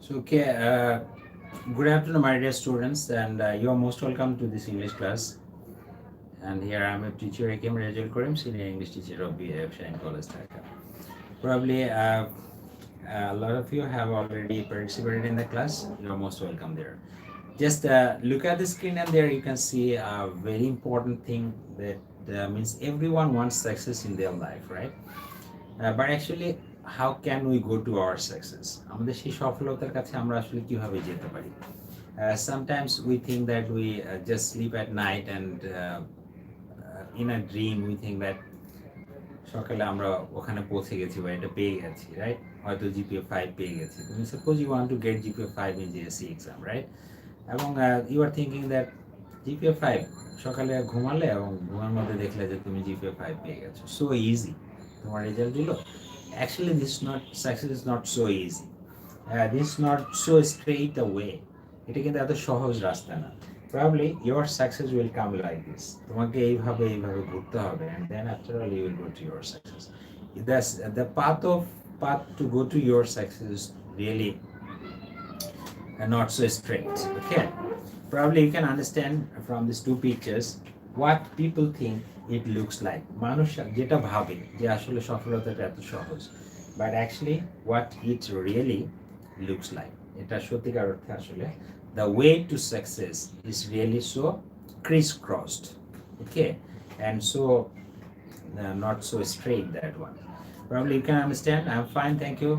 Okay, good afternoon, my dear students, and you are most welcome to this English class. And here I am a teacher, Reza, senior English teacher of BAF Shaheen College, Dhaka. Probably a lot of you have already participated in the class. You are most welcome there. Just look at the screen, and there you can see a very important thing that means everyone wants success in their life, right? But actually, how can we go to our success? আমাদের সেই সফলতার কাছে আমরা আসলে কিভাবে যেতে পারি? Sometimes we think that we just sleep at night and in a dream we think that সকালে আমরা ওখানে পৌঁছে গেছি বা এটা পেয়ে গেছি, রাইট? হয়তো জিপিএ 5 পেয়ে গেছি। তুমি suppose you want to get GPA 5 in JSC exam, রাইট? এবং you are thinking that GPA 5 সকালে ঘুমালে এবং ঘুমের মধ্যে দেখলে যে তুমি জিপিএ 5 পেয়ে গেছো, সো ইজি, তোমার রেজাল্ট দিল। Actually, this is not success is not so easy. This is not so straight away. এটা কিন্তু এত সহজ রাস্তা না। Probably your success will come like this. তোমাকে এইভাবে ঘুরতে হবে, and then after all you will go to your success. That's the path to go to your success is really not so straight. Okay, probably you can understand from these two pictures what people think it looks like. মানুষ যেটা ভাবে যে আসলে সফলতাটা এত সহজ, but actually what it really looks like, এটা সত্যিকার অর্থে আসলে the way to success is really so crisscrossed, okay, and so not so straight, that one. Probably you can understand. I'm fine, thank you.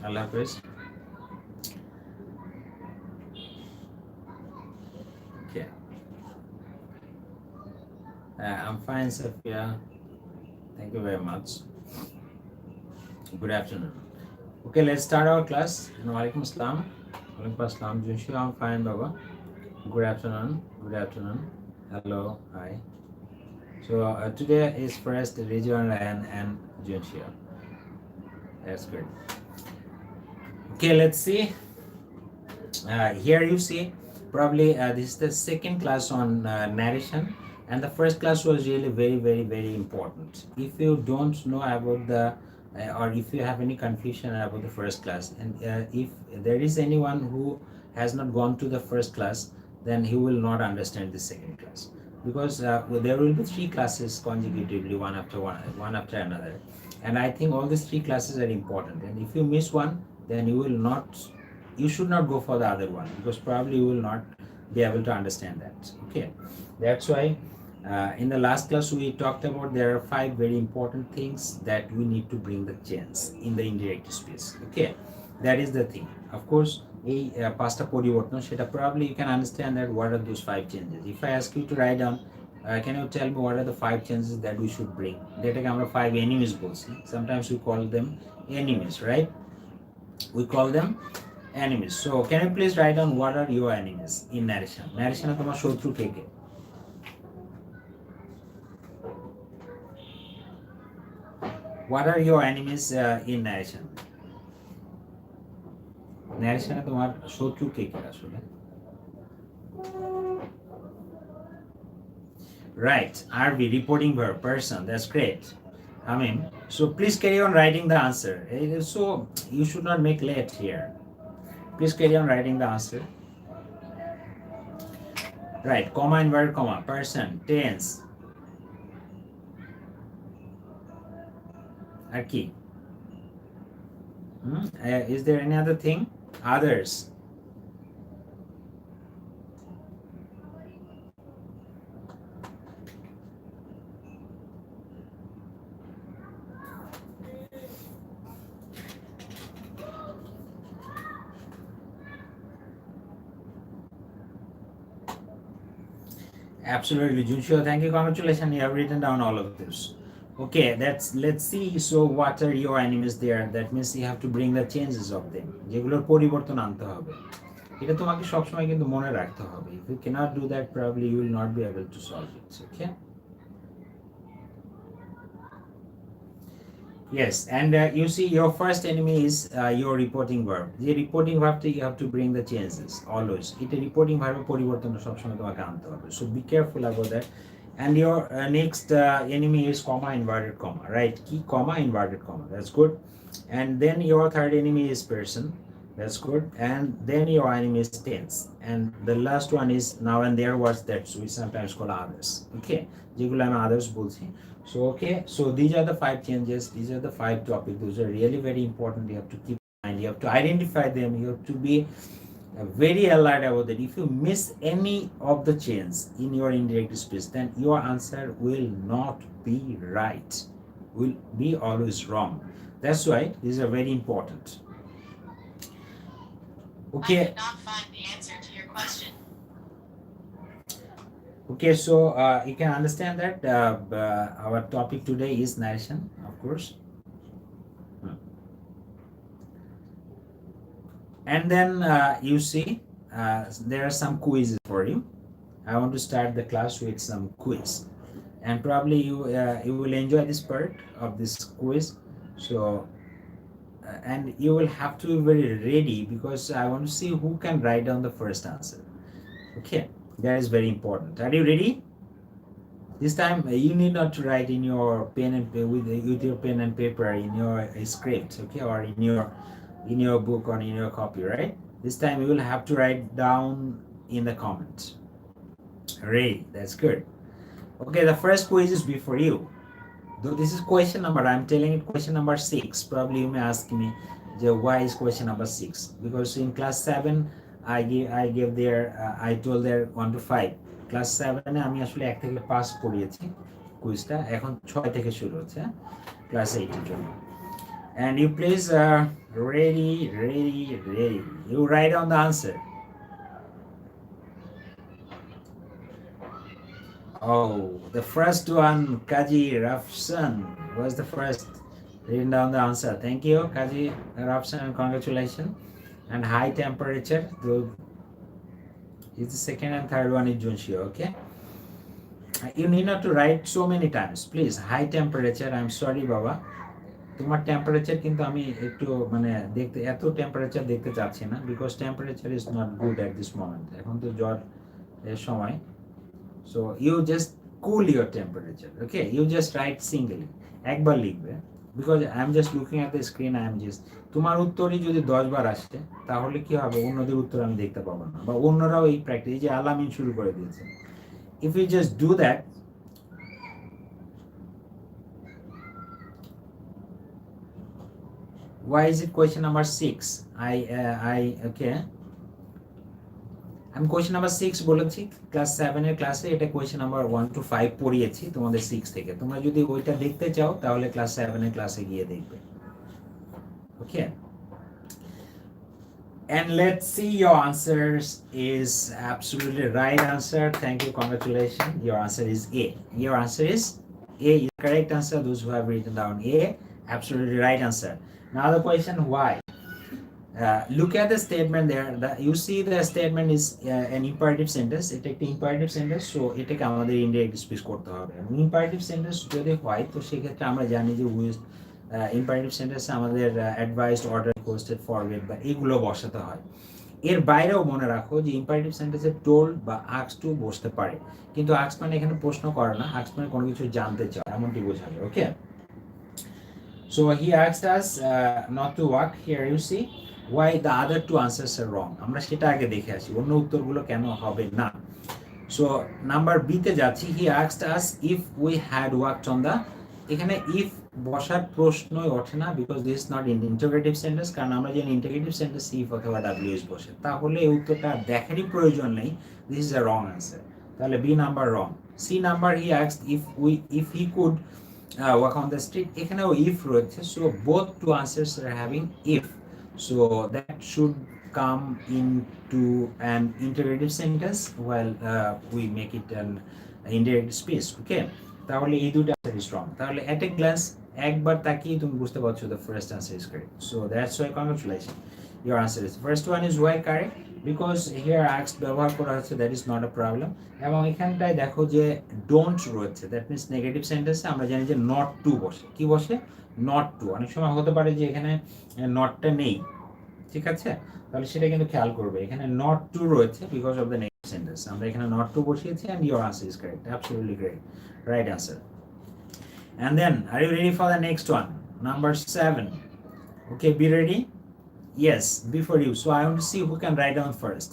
Allah Hafiz. Okay. I'm fine, Sophia. Thank you very much. Good afternoon. Okay, let's start our class. Walaikum Assalam. Walaikum Assalam. Junshu, I'm fine, Baba. Good afternoon. Good afternoon. Hello. Hi. So today is first Reza and Junshu. That's good. Okay, let's see. Here you see, probably this is the second class on narration. And the first class was really very important. If you don't know about the, or if you have any confusion about the first class, and if there is anyone who has not gone to the first class, then he will not understand the second class. Because there will be 3 classes consecutively, one after another. And I think all these 3 classes are important. And if you miss one, then you should not go for the other one, because probably you will not be able to understand that. Okay, that's why in the last class we talked about there are 5 very important things that we need to bring the change in the indirect space. Okay, that is the thing. Of course, এই পাঁচটা পরিবর্তন, সেটা probably you can understand that what are those 5 changes. If I ask you to write down, can you tell me what are the 5 changes that we should bring? যেটাকে আমরা 5 enemies বলছি. Sometimes we call them enemies, right? We call them enemies. So can you please write down what are your enemies in narration? Narration তোমার শত্রু কে কে? What are your enemies in narration? Narration এ তোমার শত্রু কে কে আসলে? Right, RV, reporting verb, person. That's great. I mean, so please carry on writing the answer. So you should not make late here. Please carry on writing the answer. Right, comma and verb, comma, person, tense. আর কি? Is there any other thing? Others. Absolutely, Junshu. Thank you. Congratulations. You have written down all of this. Okay, let's see. So what are your enemies there? That means you have to bring the changes of them. যেগুলোর পরিবর্তন আনতে হবে। এটা তোমাকে সবসময় কিন্তু মনে রাখতে হবে. If you cannot do that, probably you will not be able to solve it. Okay? Yes, and you see your first enemy is your reporting verb. The reporting verb you have to bring the changes always. It reporting verb পরিবর্তনটা সবসময় তোমাকে আনতে হবে. So be careful about that. And your next enemy is comma, inverted comma, right? Key comma, inverted comma. That's good. And then your third enemy is person. That's good. And then your anime is tense. And the last one is now and there was that, so we sometimes call others. Okay, যেগুলো আমি others বলছি. So okay, so these are the 5 changes, these are the 5 topics. Those are really very important. You have to keep in mind, you have to identify them, you have to be very alert about that. If you miss any of the chains in your indirect speech, then your answer will not be right, will be always wrong. That's why these are very important. Okay. I did not find the answer to your question. Okay, so you can understand that our topic today is narration, of course. And then you see there are some quizzes for you. I want to start the class with some quiz, and probably you will enjoy this part of this quiz. So and you will have to be very ready, because I want to see who can write down the first answer. Okay, that is very important. Are you ready? This time you need not to write in your pen and with your pen and paper in your script, okay, or in your book or in your copy, right? This time you will have to write down in the comments. Ready? That's good. Okay, the first quiz is before you. Though this is question number, I'm telling it question number 6. Probably you may ask me, why is question number 6? Because in class 7 I gave their I told their 1 to 5. Class 7 এ আমি আসলে 1 থেকে 5 পড়িয়েছি কুইজটা, এখন 6 থেকে শুরু হচ্ছে class 8 এর জন্য. And you please ready. You write down the answer. Oh, the first one, Kaji Rafsan was the first written down the answer. Thank you, Kaji Rafsan, and congratulations. And high temperature, is the second and third one is Junshio, okay? You need not to write so many times, please. High temperature, I'm sorry Baba, তোমার temperature কিন্তু আমি একটু মানে দেখতে এত temperature দেখতে চাচ্ছি না, because temperature is not good at this moment. এখন তো জ্বর এর সময়। So you just cool your temperature, okay? You just write singly, একবার লিখবে, because I am just looking at the screen. I am just, তোমার উত্তরই যদি 10 বার আসে তাহলে কি হবে, অন্যদের উত্তর আমি দেখতে পাবো না, বা অন্যরাও এই প্র্যাকটিস, এই যে আলামিন শুরু করে দিয়েছে। If you just do that, why is it question number 6? Okay, আমি কোয়েশ্চেন নাম্বার 6 বলেছি ক্লাস 7 এর ক্লাসে, এটা কোয়েশ্চেন নাম্বার 1 to 5 পড়িয়েছি তোমাদের 6 থেকে। তোমরা যদি ওইটা দেখতে চাও তাহলে ক্লাস 7 এর ক্লাসে গিয়ে দেখবে, ওকে? And let's see, your answers is absolutely right answer. Thank you, congratulations. Your answer is A. Your answer is A is correct answer. Those who have written down A, absolutely right answer. Now the question, why? Look at the statement there. You see the statement is an imperative sentence. It takes the imperative sentence, so এটাকে আমাদের indirect speech করতে হবে। Imperative sentence যদি হয় তো সেক্ষেত্রে আমরা জানি যে with imperative sentence আমাদের advised, order, requested, forward বা এগুলো বসাতে হয়। এর বাইরেও মনে রাখো যে imperative sentence এ told বা asked to বসতে পারে, কিন্তু asked মানে এখানে প্রশ্ন করে না, asked মানে কোনো কিছু জানতে চাও, এমনটি বোঝাবে, ওকে? So he asked us not to walk. Here you see why the other 2 answers are wrong. আমরা সেটা আগে দেখে আসি, অন্য উত্তরগুলো কেন হবে না। So নাম্বার বি তে যাচ্ছি। he asked us if we had worked on the, এখানে if বসার প্রশ্নই ওঠে না, because this is not in integrative sentence, কারণ আমরা জানি integrative sentence if অথবা ws বসে, তাহলে এই উত্তরটা দেখারই প্রয়োজন নেই। this is a wrong answer, তাহলে B number wrong. C number, he asked if he could work on the street, এখানেও if রয়েছে, so both 2 answers are having if, so that should come into an integrative sentence while we make it an indirect speech, okay? তাহলে এই দুটো answer is wrong. তাহলে at a glance একবার তাকিয়ে তুমি বুঝতে পারছো the first answer is correct, so that's why congratulations, your answer is first one is why correct, because here asked ব্যবহার করা হচ্ছে, that is not a problem. এবং এখানটায় দেখো যে don't রয়েছে, that means negative sentence আমরা জানি যে not to বসে, কি বসে, not to। অনেক সময় হতে পারে যে এখানে notটা নেই, ঠিক আছে? তাহলে সেটা কিন্তু খেয়াল করবে, এখানে not to রয়েছে because of the negative sentence, আমরা এখানে not to বসিয়েছি, and your answer is correct, absolutely great, right answer. And then are you ready for the next one, number 7? Okay, be ready. Yes, before you. So I want to see who can write down first.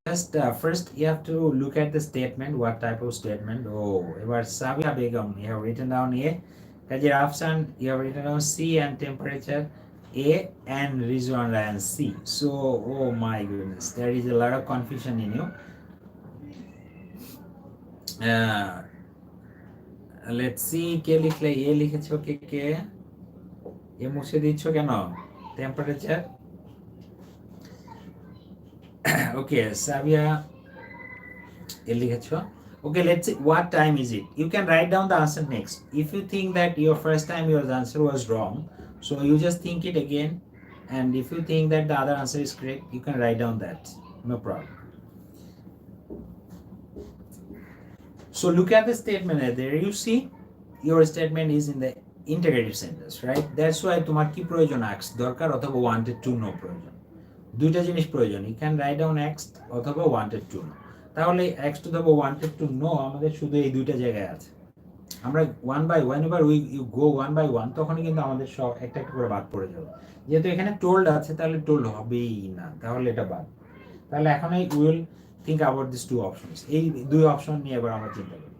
Just first you have to look at the statement, what type of statement. Oh, এবার Sabia Begum, you have written down A. Kaji Afsan, you have written down C and temperature A, and Rizwan and C. So, oh my goodness, there is a lot of confusion in you. Let's see, কে লিখলে? এ লিখেছো কে কে? এ মুছে দিচ্ছ কেন? Temperature. Okay, Sabia, এ লিখেছো। Okay, let's see, what time is it? You can write down the answer next. If you think that your first time your answer was wrong, so you just think it again, and if you think that the other answer is correct, you can write down that. No problem. So look at the statement there. You see, your statement is in the integrative sentence, right? That's why তোমার কি প্রয়োজন ask দরকার অথবা wanted to know প্রয়োজন। দুইটা জিনিস প্রয়োজন। You can write down asked অথবা wanted to know। তাহলে asked অথবা wanted to know আমাদের শুধু এই দুইটা জায়গায় আছে। আমরা one by whenever you go one by one, তখনই কিন্তু আমাদের সব একটা একটা করে বাদ পড়ে যাবে। যেহেতু এখানে told আছে, তাহলে told হবেই না, তাহলে এটা বাদ। তাহলে এখন we will think about these two options. এই দুই অপশন নিয়ে এবার আমরা চিন্তা করি।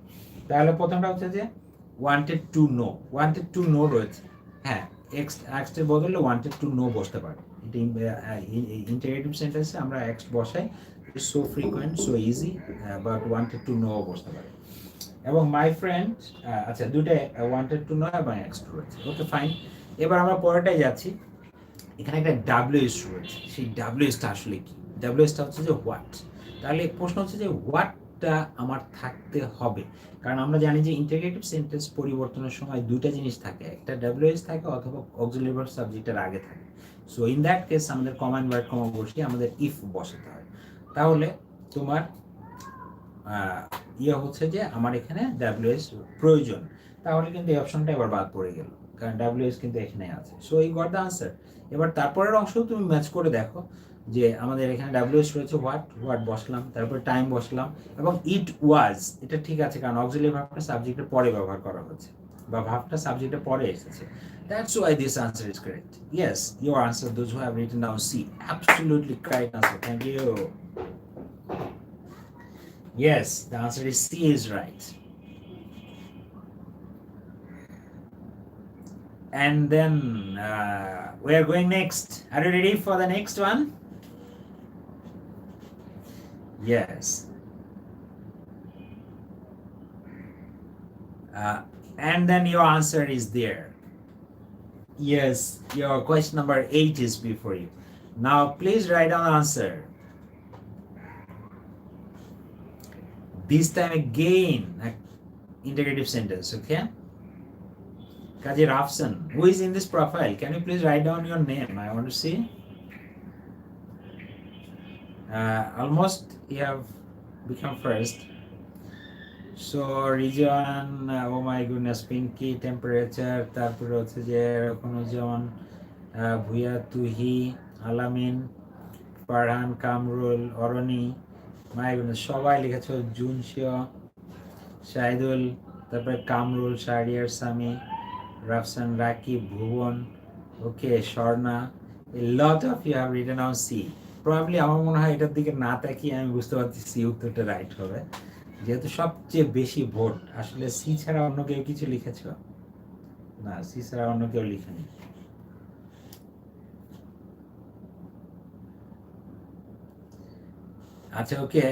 তাহলে প্রথমটা হচ্ছে যে wanted to know রয়েছে। হ্যাঁ, asked এর বদলে wanted to know বসতে পারে। এটা ইন্টারেটিভ সেন্টেন্সে আমরা asked বসাই, so frequent, so easy, but wanted to know বসতে পারে। এবং মাই ফ্রেন্ড, আচ্ছা, দুটো wanted to know এবং asked রয়েছে। ওকে, ফাইন। এবার আমরা পরেরটায় যাচ্ছি। এখানে একটা WS রয়েছে। সেই WSটা আসলে কি? WSটা হচ্ছে যে হোয়াট। তাহলে প্রশ্ন হচ্ছে যে হোয়াটটা আমার থাকতে হবে, কারণ আমরা জানি যে ইন্টিগ্রেটিভ সেন্টেন্স পরিবর্তনের সময় দুইটা জিনিস থাকে, একটা WS থাকে অথবা অক্সিলারি ভার্ব সাবজেক্টের আগে থাকে। সো ইন দ্যাট কেস আমাদের কমা ইনভার্ট কমা বসিয়ে আমাদের ইফ বসাতে হয়। তাহলে তোমার ইয়ে হচ্ছে যে আমার এখানে WS প্রয়োজন, তাহলে কিন্তু এই অপশনটা এবার বাদ পড়ে গেল, কারণ WS কিন্তু এখানে আছে। সো এই গট দ্য আনসার। এবার তারপরের অংশ তুমি ম্যাচ করে দেখো যে আমাদের এখানে WS রয়েছে, হোয়াট বসলাম, তারপর টাইম বসলাম, এবং ইট ওয়াজ, এটা ঠিক আছে কারণ অক্সিলারি ভার্বটা সাবজেক্টের পরে ব্যবহার করা হচ্ছে বা ভার্বটা সাবজেক্টের পরে এসেছে। That's why this answer is correct. Yes, your answer, those who have written down C, absolutely correct answer. Thank you. Yes, the answer is C is right. And then we are going next. Are you ready for the next one? Yes. And then your answer is there. Yes, your question number 8 is before you. Now please write down the answer. This time again, integrative sentence, okay? Kaji Rafsan, who is in this profile? Can you please write down your name? I want to see. Almost you have become first. So region, oh my goodness, Pinky, temperature, তারপরে হচ্ছে যে কোনজন, ভুয়া, তুহি, আলামিন, ফারহান, কামরুল, অরণি, my goodness, সবাই লিখেছো, জুনশিও, শাহিদুল, তারপরে কামরুল, শাহরিয়ার, সামি, রাফসান, রাকিব, ভুবন, ওকে, Swarna, a lot of you have written on C. Probably আমার মনে হয় এটার দিকে না তাকিয়ে আমি বুঝতে পারছি সি উত্তরটা রাইট হবে, যেহেতু সবচেয়ে বেশি ভোট। আসলে সি ছাড়া অন্য কেউ কিছু লিখেছ? না, সি ছাড়া অন্য কেউ লিখেনি। আচ্ছা, ওকে,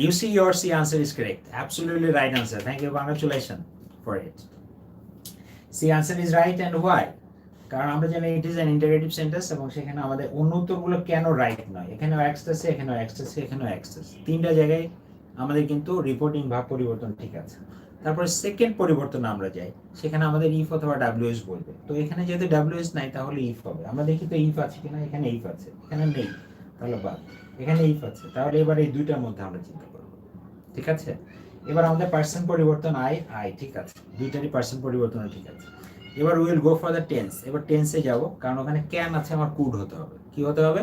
you see your C answer is correct, absolutely right answer. Thank you, congratulations for it. C answer is right, and why? কারণ আমরা জানি it is an interactive sentence, এবং সেখানে আমাদের অন্য উত্তরগুলো কেন রাইট নয়, এখানেও এক্সট আছে, এখানেও এক্সট আছে, এখানেও এক্সট আছে, তিনটা জায়গায় আমাদের কিন্তু রিপোর্টিং ভাব পরিবর্তন ঠিক আছে। তারপরে সেকেন্ড পরিবর্তনে আমরা যাই, সেখানে আমাদের ইফ অথবা WS বলবে। তো এখানে যেহেতু WS নাই, তাহলে ইফ হবে। আমরা দেখি তো ইফ আছে কিনা, এখানে ইফ আছে, এখানে নেই, তাহলে বাদ। এখানে ইফ আছে, তাহলে এবার এই দুইটার মধ্যে আমরা চিন্তা করব, ঠিক আছে? এবার আমাদের পার্সেন্ট পরিবর্তন আই, ঠিক আছে, দুইটারই পার্সেন্ট পরিবর্তন ঠিক আছে। এবার will go for the tense. এবার টেন্সে যাব, কারণ ওখানে ক্যান আছে, আমার কুড হতে হবে। কি হতে হবে?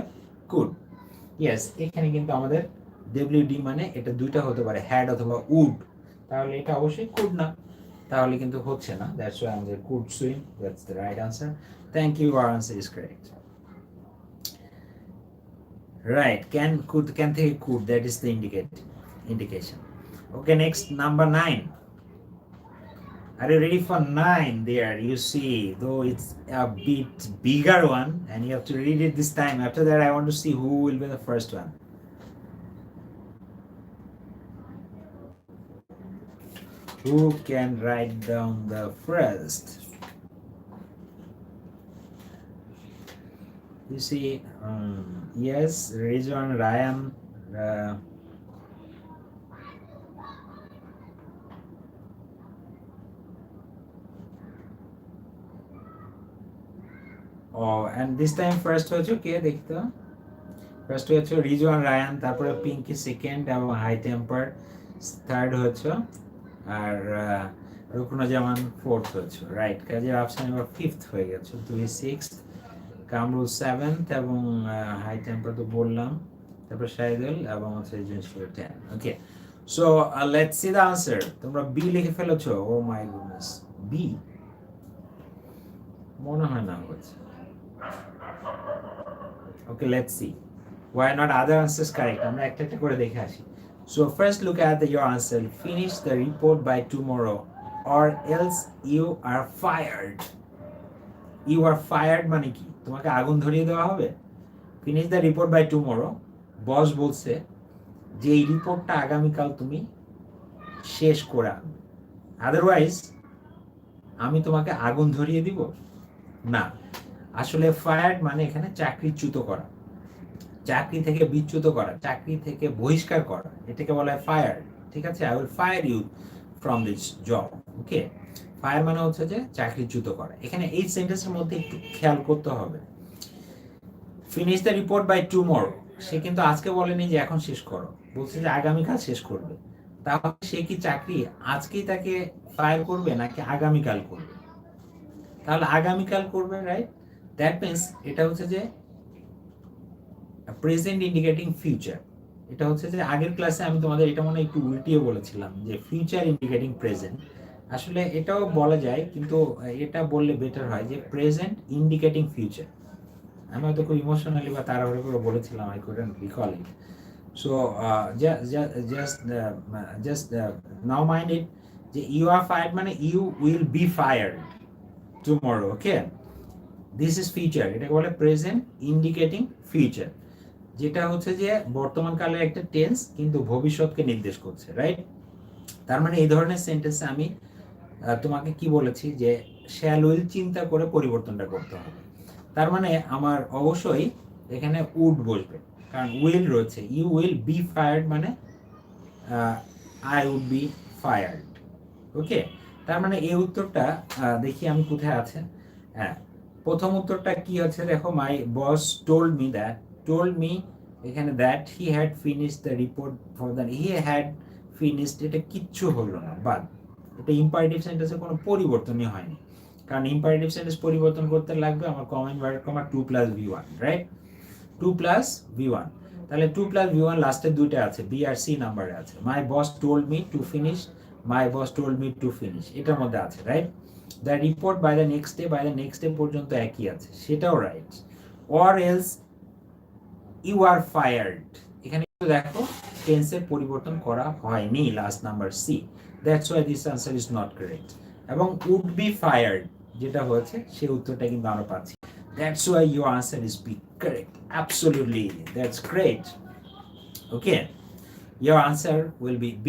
কুড। ইয়েস, এখানে কিন্তু আমাদের WD মানে এটা দুইটা হতে পারে, হ্যাড অথবা উড, তাহলে এটা অবশ্যই কুড না। তাহলে কিন্তু হচ্ছে না। দ্যাটস ওয়াই আমাদের could swim, that's the right answer. Thank you, our answer is correct. Right, can থেকে could, that is the indication. Okay, next, number 9. Are you ready for 9? There you see, though it's a bit bigger one and you have to read it this time. After that I want to see who will be the first one. Who can write down the first? You see, yes, Reza and Ryan. And this time first হচ্ছে কে দেখতো? First হচ্ছে Rizwan Ryan, তারপরে Pinki second এবং high temper third হচ্ছে, আর রুকনা জামান fourth হচ্ছে। Right, কাজের আফসান এবার fifth হয়ে গেছে। তুই সিক্সথ, কামরুল সেভেন্থ এবং হাই টেম্পার তো বললাম, তারপর শাহিদুল এবং হচ্ছে জিনিসগুলো 10। Okay, so let's see the answer. তোমরা বি লিখে ফেলেছো? ও মাই গুডনেস, বি মনে হয় না হচ্ছে। Okay, let's see why not other answers correct. আমরা একটা একটা করে দেখে আসি। So first look at your answer. Finish the report by tomorrow or else you are fired. You are fired মানে কি? তোমাকে আগুন ধরিয়ে দেওয়া হবে। Finish the report by tomorrow. বস বলছে যে এই রিপোর্টটা আগামীকাল তুমি শেষ করে আনবে, আদারওয়াইজ আমি তোমাকে আগুন ধরিয়ে দিব না। আসলে ফায়ার্ড মানে এখানে চাকরিচ্যুত করা, চাকরি থেকে বিচ্যুত করা, চাকরি থেকে বহিষ্কার করা, এটাকে বলা হয় ফায়ার। ঠিক আছে, I will fire you from this job. Okay, fire মানে হচ্ছে যে চাকরিচ্যুত করা। এখানে এই সেন্টেন্সের মধ্যে একটু খেয়াল করতে হবে, finish the report by tomorrow. সে কিন্তু আজকে বলেনি যে এখন শেষ করো, বলছে যে আগামীকাল শেষ করবে। তাহলে সে কি চাকরি আজকেই তাকে ফায়ার করবে নাকি আগামীকাল করবে? তাহলে আগামীকাল করবে, রাইট? দ্যাট মিনস এটা হচ্ছে যে প্রেজেন্ট ইন্ডিকেটিং ফিউচার। এটা হচ্ছে যে আগের ক্লাসে আমি তোমাদের এটা মনে একটু উল্টিয়ে বলেছিলাম যে ফিউচার ইন্ডিকেটিং প্রেজেন্ট। আসলে এটাও বলা যায়, কিন্তু এটা বললে বেটার হয় যে প্রেজেন্ট ইন্ডিকেটিং ফিউচার। আমি হয়তো খুব ইমোশনালি বা তাড়াহুড়ো করে বলেছিলাম, I couldn't recall it. So just now mind it যে ইউ আর ফায়ার্ড মানে you will be fired tomorrow. Okay, this is future, এটাকে বলে প্রেজেন্ট ইন্ডিকেটিং ফিউচার, যেটা হচ্ছে যে বর্তমান কালের একটা টেন্স কিন্তু ভবিষ্যৎকে নির্দেশ করছে, রাইট? তার মানে এই ধরনের সেন্টেন্সে আমি তোমাকে কি বলেছি যে শ্যাল উইল চিন্তা করে পরিবর্তনটা করতে হবে। তার মানে আমার অবশ্যই এখানে উড বসবে, কারণ উইল রয়েছে। ইউ উইল বি ফায়ার্ড মানে আই উড বি ফায়ার্ড। ওকে, তার মানে এই উত্তরটা দেখি আমি কোথায় আছে। হ্যাঁ, প্রথম উত্তরটা কি হচ্ছে দেখো, my boss told me that, told me এখানে that he had finished the report for the, he had finished, এটা কিচ্ছু হলো না, বাদ। এটা ইম্পারেটিভ সেন্টেন্সে কোনো পরিবর্তনই হয়নি, কারণ ইম্পারেটিভ সেন্টেন্স পরিবর্তন করতে লাগবে আমার কমন ভার্ব কমা 2 + V1, রাইট? 2 + V1, তাহলে 2 + V1 লাস্টে দুইটা আছে, বি আর সি নাম্বারে আছে। My boss told me to finish, my boss told me to finish, এটার মধ্যে আছে, right? The report by the next day, by the next day পর্যন্ত একই আছে, সেটাও right. Or else you are fired, এখানে দেখো টেন্সের পরিবর্তন করা হয়নি, last number C. That's why this answer is not correct. এবং উড বি ফায়ার্ড যেটা হয়েছে সেই উত্তরটা কিন্তু আমরা পাচ্ছি। That's why your answer is B. Correct. Absolutely. That's great. Okay. Your answer will be B.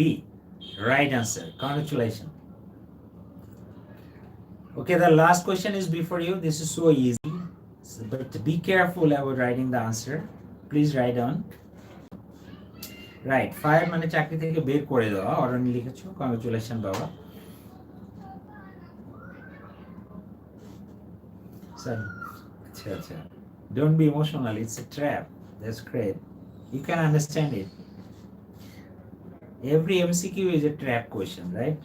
Right answer. Congratulations. Okay, the last question is before you. This is so easy. But be careful about writing the answer. Please write down. Right. Fire মানে চাকরি থেকে বের করে দেওয়া, অরনি লিখেছো। Congratulations, বাবা। Sorry. Acha. Don't be emotional. It's a trap. That's great. You can understand it. Every MCQ is a trap question, right?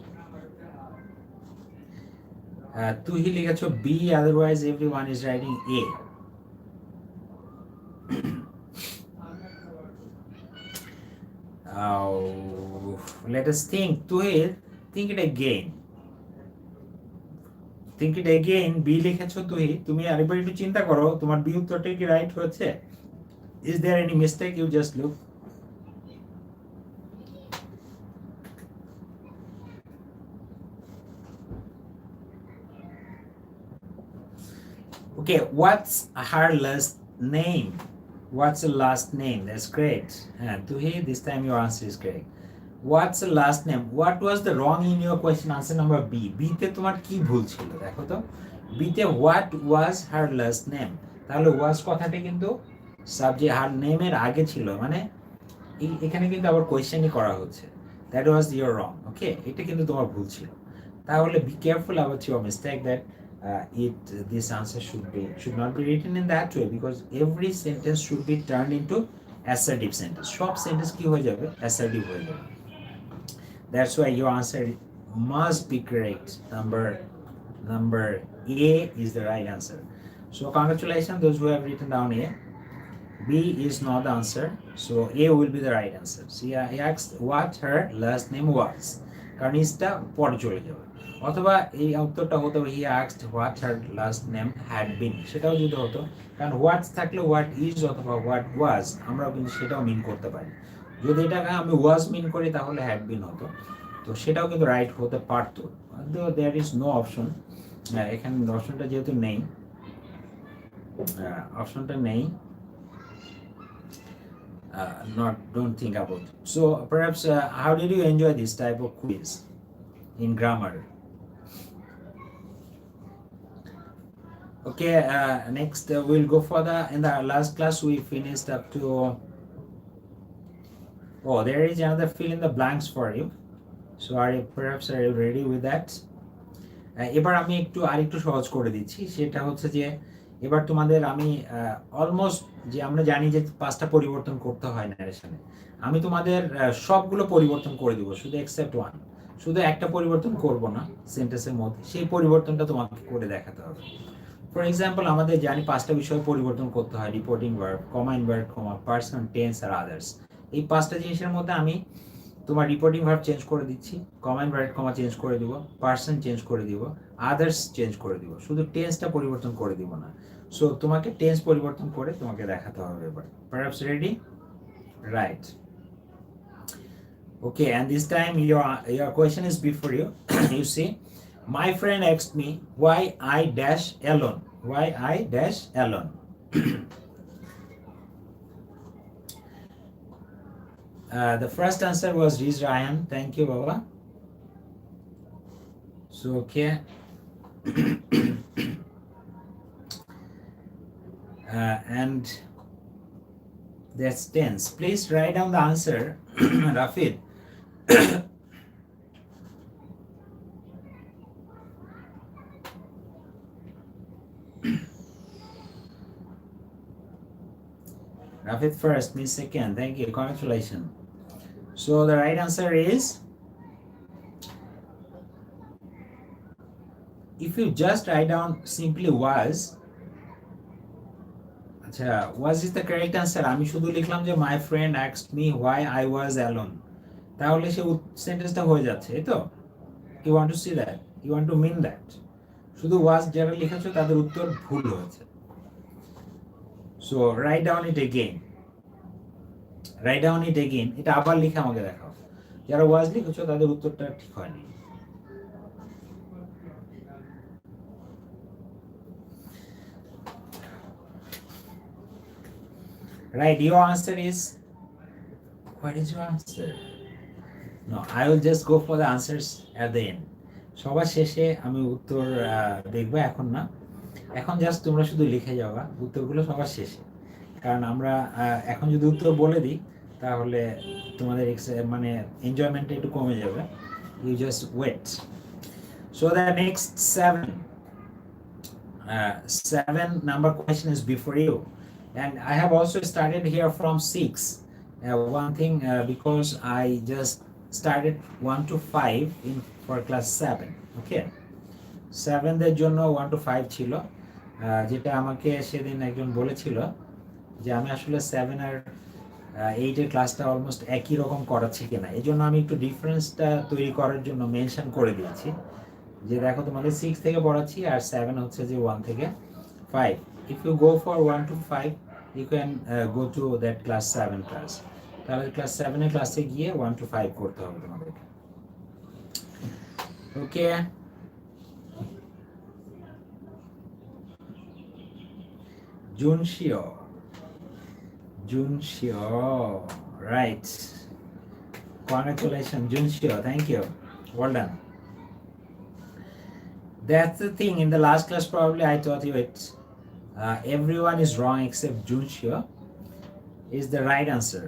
তুই লিখেছো B, otherwise everyone is writing A. Let us think. Tuhil, think it again. think it again. B লিখেছো তুমি আরেকবার একটু চিন্তা করো তোমার B উত্তরটা কি রাইট হচ্ছে? Is there any mistake? You just look. Okay, what's her last name? What's the last name? That's great. Tuhi, this time your answer is correct. What's the last name? What was the wrong in your question? Answer number B. B তে তোমার কি ভুল ছিল দেখো তো। B তে what was her last name? তাহলে was কথাটা কিন্তু সাবজেক্ট হার নেমের আগে ছিল, মানে এখানে কিন্তু আবার কোয়েশ্চেনই করা হচ্ছে। দ্যাট ওয়াজ ইউর রং। ওকে, এটা কিন্তু তোমার ভুল ছিল। তাহলে B careful about your mistake that this answer should not be written in that way, because every sentence should be turned into assertive sentence. সব সেন্টেন্স কি হয়ে যাবে? assertive হয়ে যাবে। That's why your answer must be correct. Number A is the right answer. So congratulations those who have written down A. B is not the answer, so A will be the right answer. See, I asked what her last name was. কারণ ইসটা পরে চলে যাবে। অথবা এই উত্তরটা হতো he asked what her last name had been, সেটাও যদি হতো, কারণ what থাকলে what is অথবা what was আমরাও কিন্তু সেটাও মিন করতে পারি। যদি এটাকে আমি was মিন করি তাহলে had been হতো, তো সেটাও কিন্তু রাইট হতে পারতো। there is no option, এখানে অপশনটা যেহেতু নেই, অপশনটা নেই, don't think about it. So perhaps how did you enjoy this type of quiz in grammar? Okay, next we'll go for in the last class we finished up to, oh there is another fill in the blanks for you, so are you ready with that? এবার আমি আরেকটু সহজ করে দিচ্ছি, সেটা হচ্ছে যে এবার তোমাদের আমি অলমোস্ট যে আমরা জানি যে 5টা পরিবর্তন করতে হয় ন্যারেশনে, আমি তোমাদের সবগুলো পরিবর্তন করে দিব, শুধু এক্সেপ্ট ওয়ান, শুধু একটা পরিবর্তন করব না সেন্টেন্সের মধ্যে, সেই পরিবর্তনটা তোমাকে করে দেখাতে হবে। ফর এক্সাম্পল আমাদের জানি 5টা বিষয় পরিবর্তন করতে হয়, রিপোর্টিং ভার্ব, কমা ইনভার্ট কমা, পার্সন, টেন্স আর আদার্স। এই 5টা জিনিসের মধ্যে আমি তোমার রিপোর্টিং ভার্ব চেঞ্জ করে দিচ্ছি, কমা ইনভার্ট কমা চেঞ্জ করে দিব, পার্সন চেঞ্জ করে দিব, আদার্স চেঞ্জ করে দিব, শুধু টেন্সটা পরিবর্তন করে দিব না। সো তোমাকে টেন্স পরিবর্তন করে তোমাকে দেখাতে হবে এবার। Perhaps ready? Right. Okay, and this time your question is before you. You see, my friend asked me why I dash alone. Why I dash alone. The first answer was Riz Ryan. Thank you, Baba. So okay. And that's tense. Please write down the answer, Rafid. Rafid first, me second. Thank you. Congratulations. So the right answer is, if you just write down simply was, was is the correct answer. আমি শুধু লিখলাম যে my friend asked me why I was alone, তাহলে সে সেন্টেন্সটা হয়ে যাচ্ছে, এই তো? You want to see that? You want to mean that? শুধু was যারা লিখেছো তাদের উত্তর ভুল হয়েছে। So write down it again. Write down it again. এটা আবার লিখে আমাকে দেখাও। যারা was লিখেছো তাদের উত্তরটা ঠিক হয়নি। Right, your answer is, what is your answer? No, I will just go for the answers at the end. সবার শেষে আমি উত্তর দেখবো, এখন না, এখন জাস্ট তোমরা শুধু লিখে যাবা উত্তরগুলো সবার শেষে, কারণ আমরা এখন যদি উত্তর বলে দিই তাহলে তোমাদের মানে এনজয়মেন্টটা একটু কমে যাবে। You just wait. So the next 7 number question is before you. And I have also started here from 6. One thing, because I just started 1 to 5 for class 7. Okay, 7 দের জন্য 1 to 5 ছিল, যেটা আমাকে সেদিন একজন বলেছিল যে আমি আসলে 7 আর 8 এর ক্লাসটা অলমোস্ট একই রকম করাচ্ছি কিনা, এই জন্য আমি একটু ডিফারেন্সটা তৈরি করার জন্য মেনশন করে দিয়েছি যে দেখো তোমাদের 6 থেকে পড়াচ্ছি আর 7 হচ্ছে যে 1 থেকে 5. If you go for 1 to 5 you can go to that class 7 class. তাহলে ক্লাস 7 এর ক্লাসে গিয়ে 1 to 5 করতে হবে তোমাদেরকে। ওকে, Junshio, right. Congratulations, Junshio. Thank you. Well done. That's the thing. In the last class, probably I taught you it. Everyone is wrong except Junshio is the right answer.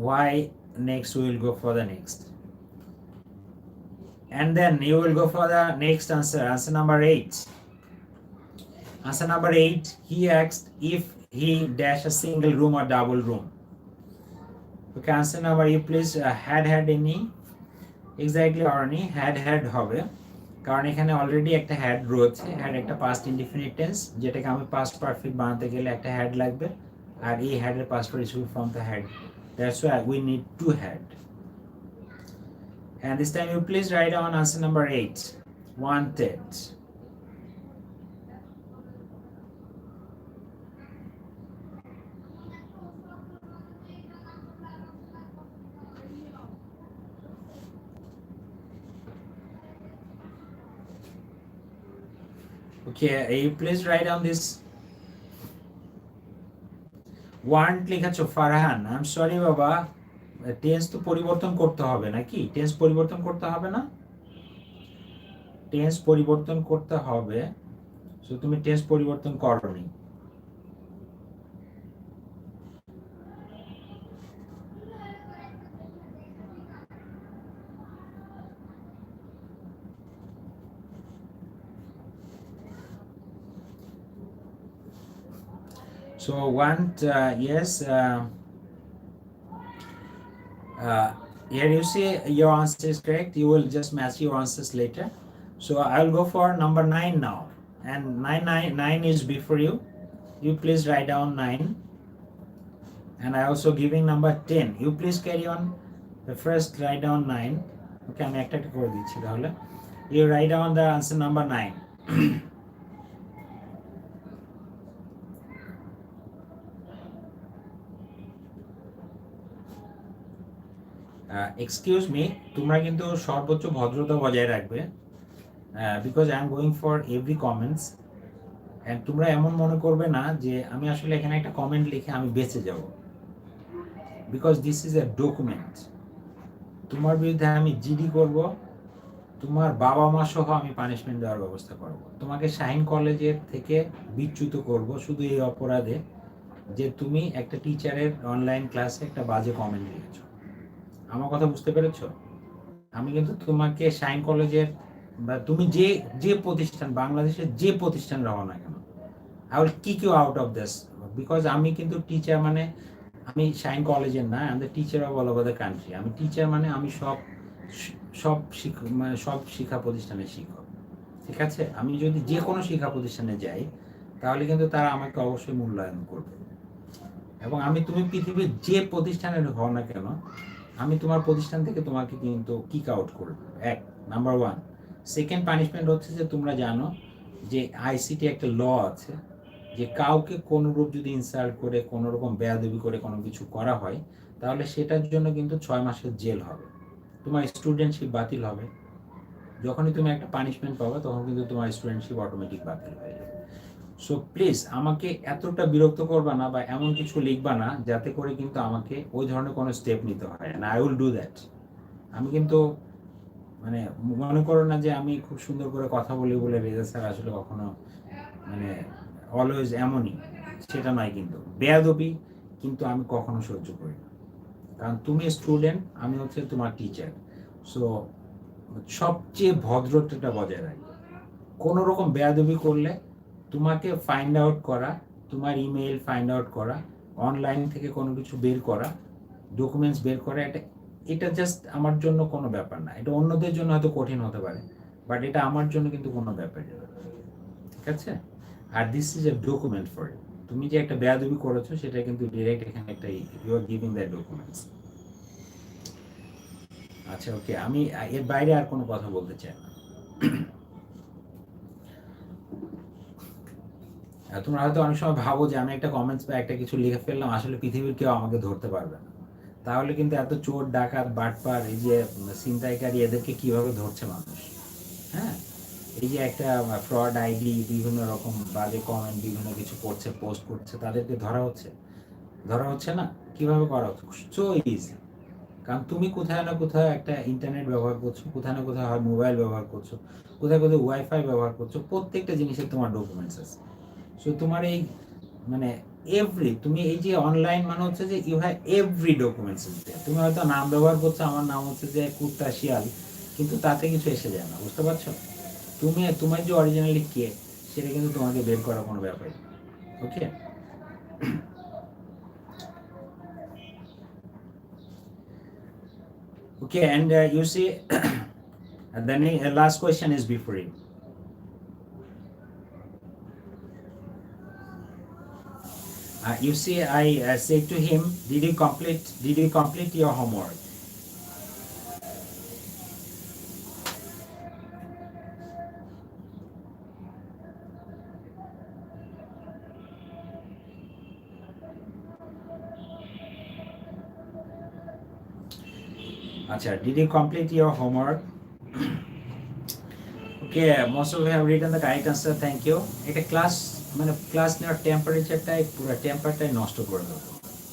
Why next? We will go for the next. And then you will go for the next answer. Answer number 8. Answer number 8. He asked if he dash a single room or double room. Okay, answer number, you please had any exactly or any had হবে কারণ এখানে already একটা had রয়েছে। Had একটা past indefinite tense, যেটাকে আমি past perfect বানাতে গেলে একটা হ্যাড লাগবে, আর এই হ্যাডের past participle form the had, that's why we need to had. And this time you please write down answer number 8, wanted. Okay, you please write down this. Want লিখাছো Farhan, I am sorry বাবা, tense তো পরিবর্তন করতে হবে নাকি? Tense পরিবর্তন করতে হবে না? টেন্স পরিবর্তন করতে হবে, সো তুমি টেন্স পরিবর্তন করোনি। So want, yes, here you see your answer is correct. You will just match your answers later. So I'll go for number 9 now, and 9 is before you. You please write down 9, and I also giving number 10. You please carry on. The first write down 9. Okay, আমি একটা একটা করে দিচ্ছি তাহলে। You write down the answer number 9. Excuse me, তোমরা কিন্তু সর্বোচ্চ ভদ্রতা বজায় রাখবে, because I am going for every comments. And তোমরা এমন মনে করবে না যে আমি আসলে এখানে একটা কমেন্ট লিখে আমি বেঁচে যাব, because this is a document. তোমার বিরুদ্ধে আমি জিডি করব, তোমার বাবা মা সহ আমি পানিশমেন্ট দেওয়ার ব্যবস্থা করব, তোমাকে শাহিন কলেজের থেকে বিচ্যুত করব শুধু এই অপরাধে যে তুমি একটা টিচারের অনলাইন ক্লাসে একটা বাজে কমেন্ট লিখেছো। আমার কথা বুঝতে পেরেছো? আমি কিন্তু তোমাকে শাইন কলেজের বা তুমি যে প্রতিষ্ঠান, বাংলাদেশের যে প্রতিষ্ঠান রাখো না কেন, I will kick you out of this, because আমি কিন্তু টিচার, মানে আমি শাইন কলেজের না, আমি the teacher of all over the country. আমি টিচার মানে আমি সব শিক্ষা প্রতিষ্ঠানের শিক্ষক, ঠিক আছে? আমি যদি যে কোনো শিক্ষা প্রতিষ্ঠানে যাই তাহলে কিন্তু তারা আমাকে অবশ্যই মূল্যায়ন করবে, এবং তুমি পৃথিবীর যে প্রতিষ্ঠানের হও না কেন, আমি তোমার প্রতিষ্ঠান থেকে তোমাকে কিন্তু কিক আউট করব, এক নাম্বার 1। সেকেন্ড পানিশমেন্ট হচ্ছে যে তোমরা জানো যে আইসিটি একটা ল আছে যে কাউকে কোনো রূপ যদি ইনসাল্ট করে, কোনো রকম বেয়াদবি করে কোনো কিছু করা হয়, তাহলে সেটার জন্য কিন্তু 6 মাসের জেল হবে, তোমার স্টুডেন্টশিপ বাতিল হবে। যখনই তুমি একটা পানিশমেন্ট পাবে তখন কিন্তু তোমার স্টুডেন্টশিপ অটোমেটিক বাতিল হয়ে যাবে। সো প্লিজ আমাকে এতটা বিরক্ত করবা না বা এমন কিছু লিখবা না যাতে করে কিন্তু আমাকে ওই ধরনের কোনো স্টেপ নিতে হয় না। I will do that. আমি কিন্তু মানে মনে করো না যে আমি খুব সুন্দর করে কথা বলি বলে রেজা স্যার আসলে কখনো মানে অলওয়েজ এমনই, সেটা নয়। কিন্তু বেয়াদবি কিন্তু আমি কখনো সহ্য করি না, কারণ তুমি স্টুডেন্ট, আমি হচ্ছে তোমার টিচার। সো সবচেয়ে ভদ্রতাটা বজায় রাখবে। কোনো রকম বেয়াদবি করলে তোমাকে ফাইন্ড আউট করা, তোমার ইমেল ফাইন্ড আউট করা, অনলাইন থেকে কোনো কিছু বের করা, ডকুমেন্টস বের করা, এটা জাস্ট আমার জন্য কোনো ব্যাপার না। এটা অন্যদের জন্য হয়তো কঠিন হতে পারে, বাট এটা আমার জন্য কিন্তু কোনো ব্যাপার না, ঠিক আছে? আর this is a document for you. তুমি যে একটা বেয়াদবি করেছো সেটা কিন্তু ডিরেক্ট এখানে একটা you are giving that documents. আচ্ছা ওকে, আমি এর বাইরে আর কোনো কথা বলতে চাই না। তোমরা হয়তো অনেক সময় ভাবো যে আমি একটা কমেন্টস বা একটা কিছু লিখে ফেললাম, আসলে পৃথিবীর কেউ আমাকে ধরতে পারবে না। তাহলে কিন্তু এত চোর ডাকাত বাটপার এই যে ছিনতাইকারী এদেরকে কিভাবে ধরছে মানুষ? হ্যাঁ, এই যে একটা ফ্রড আইডি বিভিন্ন রকম বাজে কমেন্ট বিভিন্ন কিছু করছে পোস্ট করছে, তাদেরকে ধরা হচ্ছে না। কিভাবে করা হচ্ছে? So easy. কারণ তুমি কোথায় না কোথাও একটা ইন্টারনেট ব্যবহার করছো, কোথায় না কোথাও হয় মোবাইল ব্যবহার করছো, কোথায় কোথাও ওয়াইফাই ব্যবহার করছো, প্রত্যেকটা জিনিসের তোমার ডকুমেন্টস আছে। সো তোমার এই মানে এভরি, তুমি এই যে অনলাইন মানে হচ্ছে যে ইউ হ্যাভ এভরি ডকুমেন্টস। তুমি হয়তো নাম ব্যবহার করছো, আমার নাম হচ্ছে যে কুত্তা শিয়াল, কিন্তু তাতে কিছু এসে যায় না, বুঝতে পারছো? তুমি তোমার যে অরিজিনালি কে সেটা কিন্তু তোমাকে বের করার কোনো ব্যাপার। ওকে, ওকে, and you see, then last question is before you. You see, I said to him, did you complete your homework? Acha, did you complete your homework? Okay, most of you have written the correct answer. Thank you. এটা class মানে class নেওয়ার টেম্পারেচারটাই পুরো টেম্পারটাই নষ্ট করে দেবো।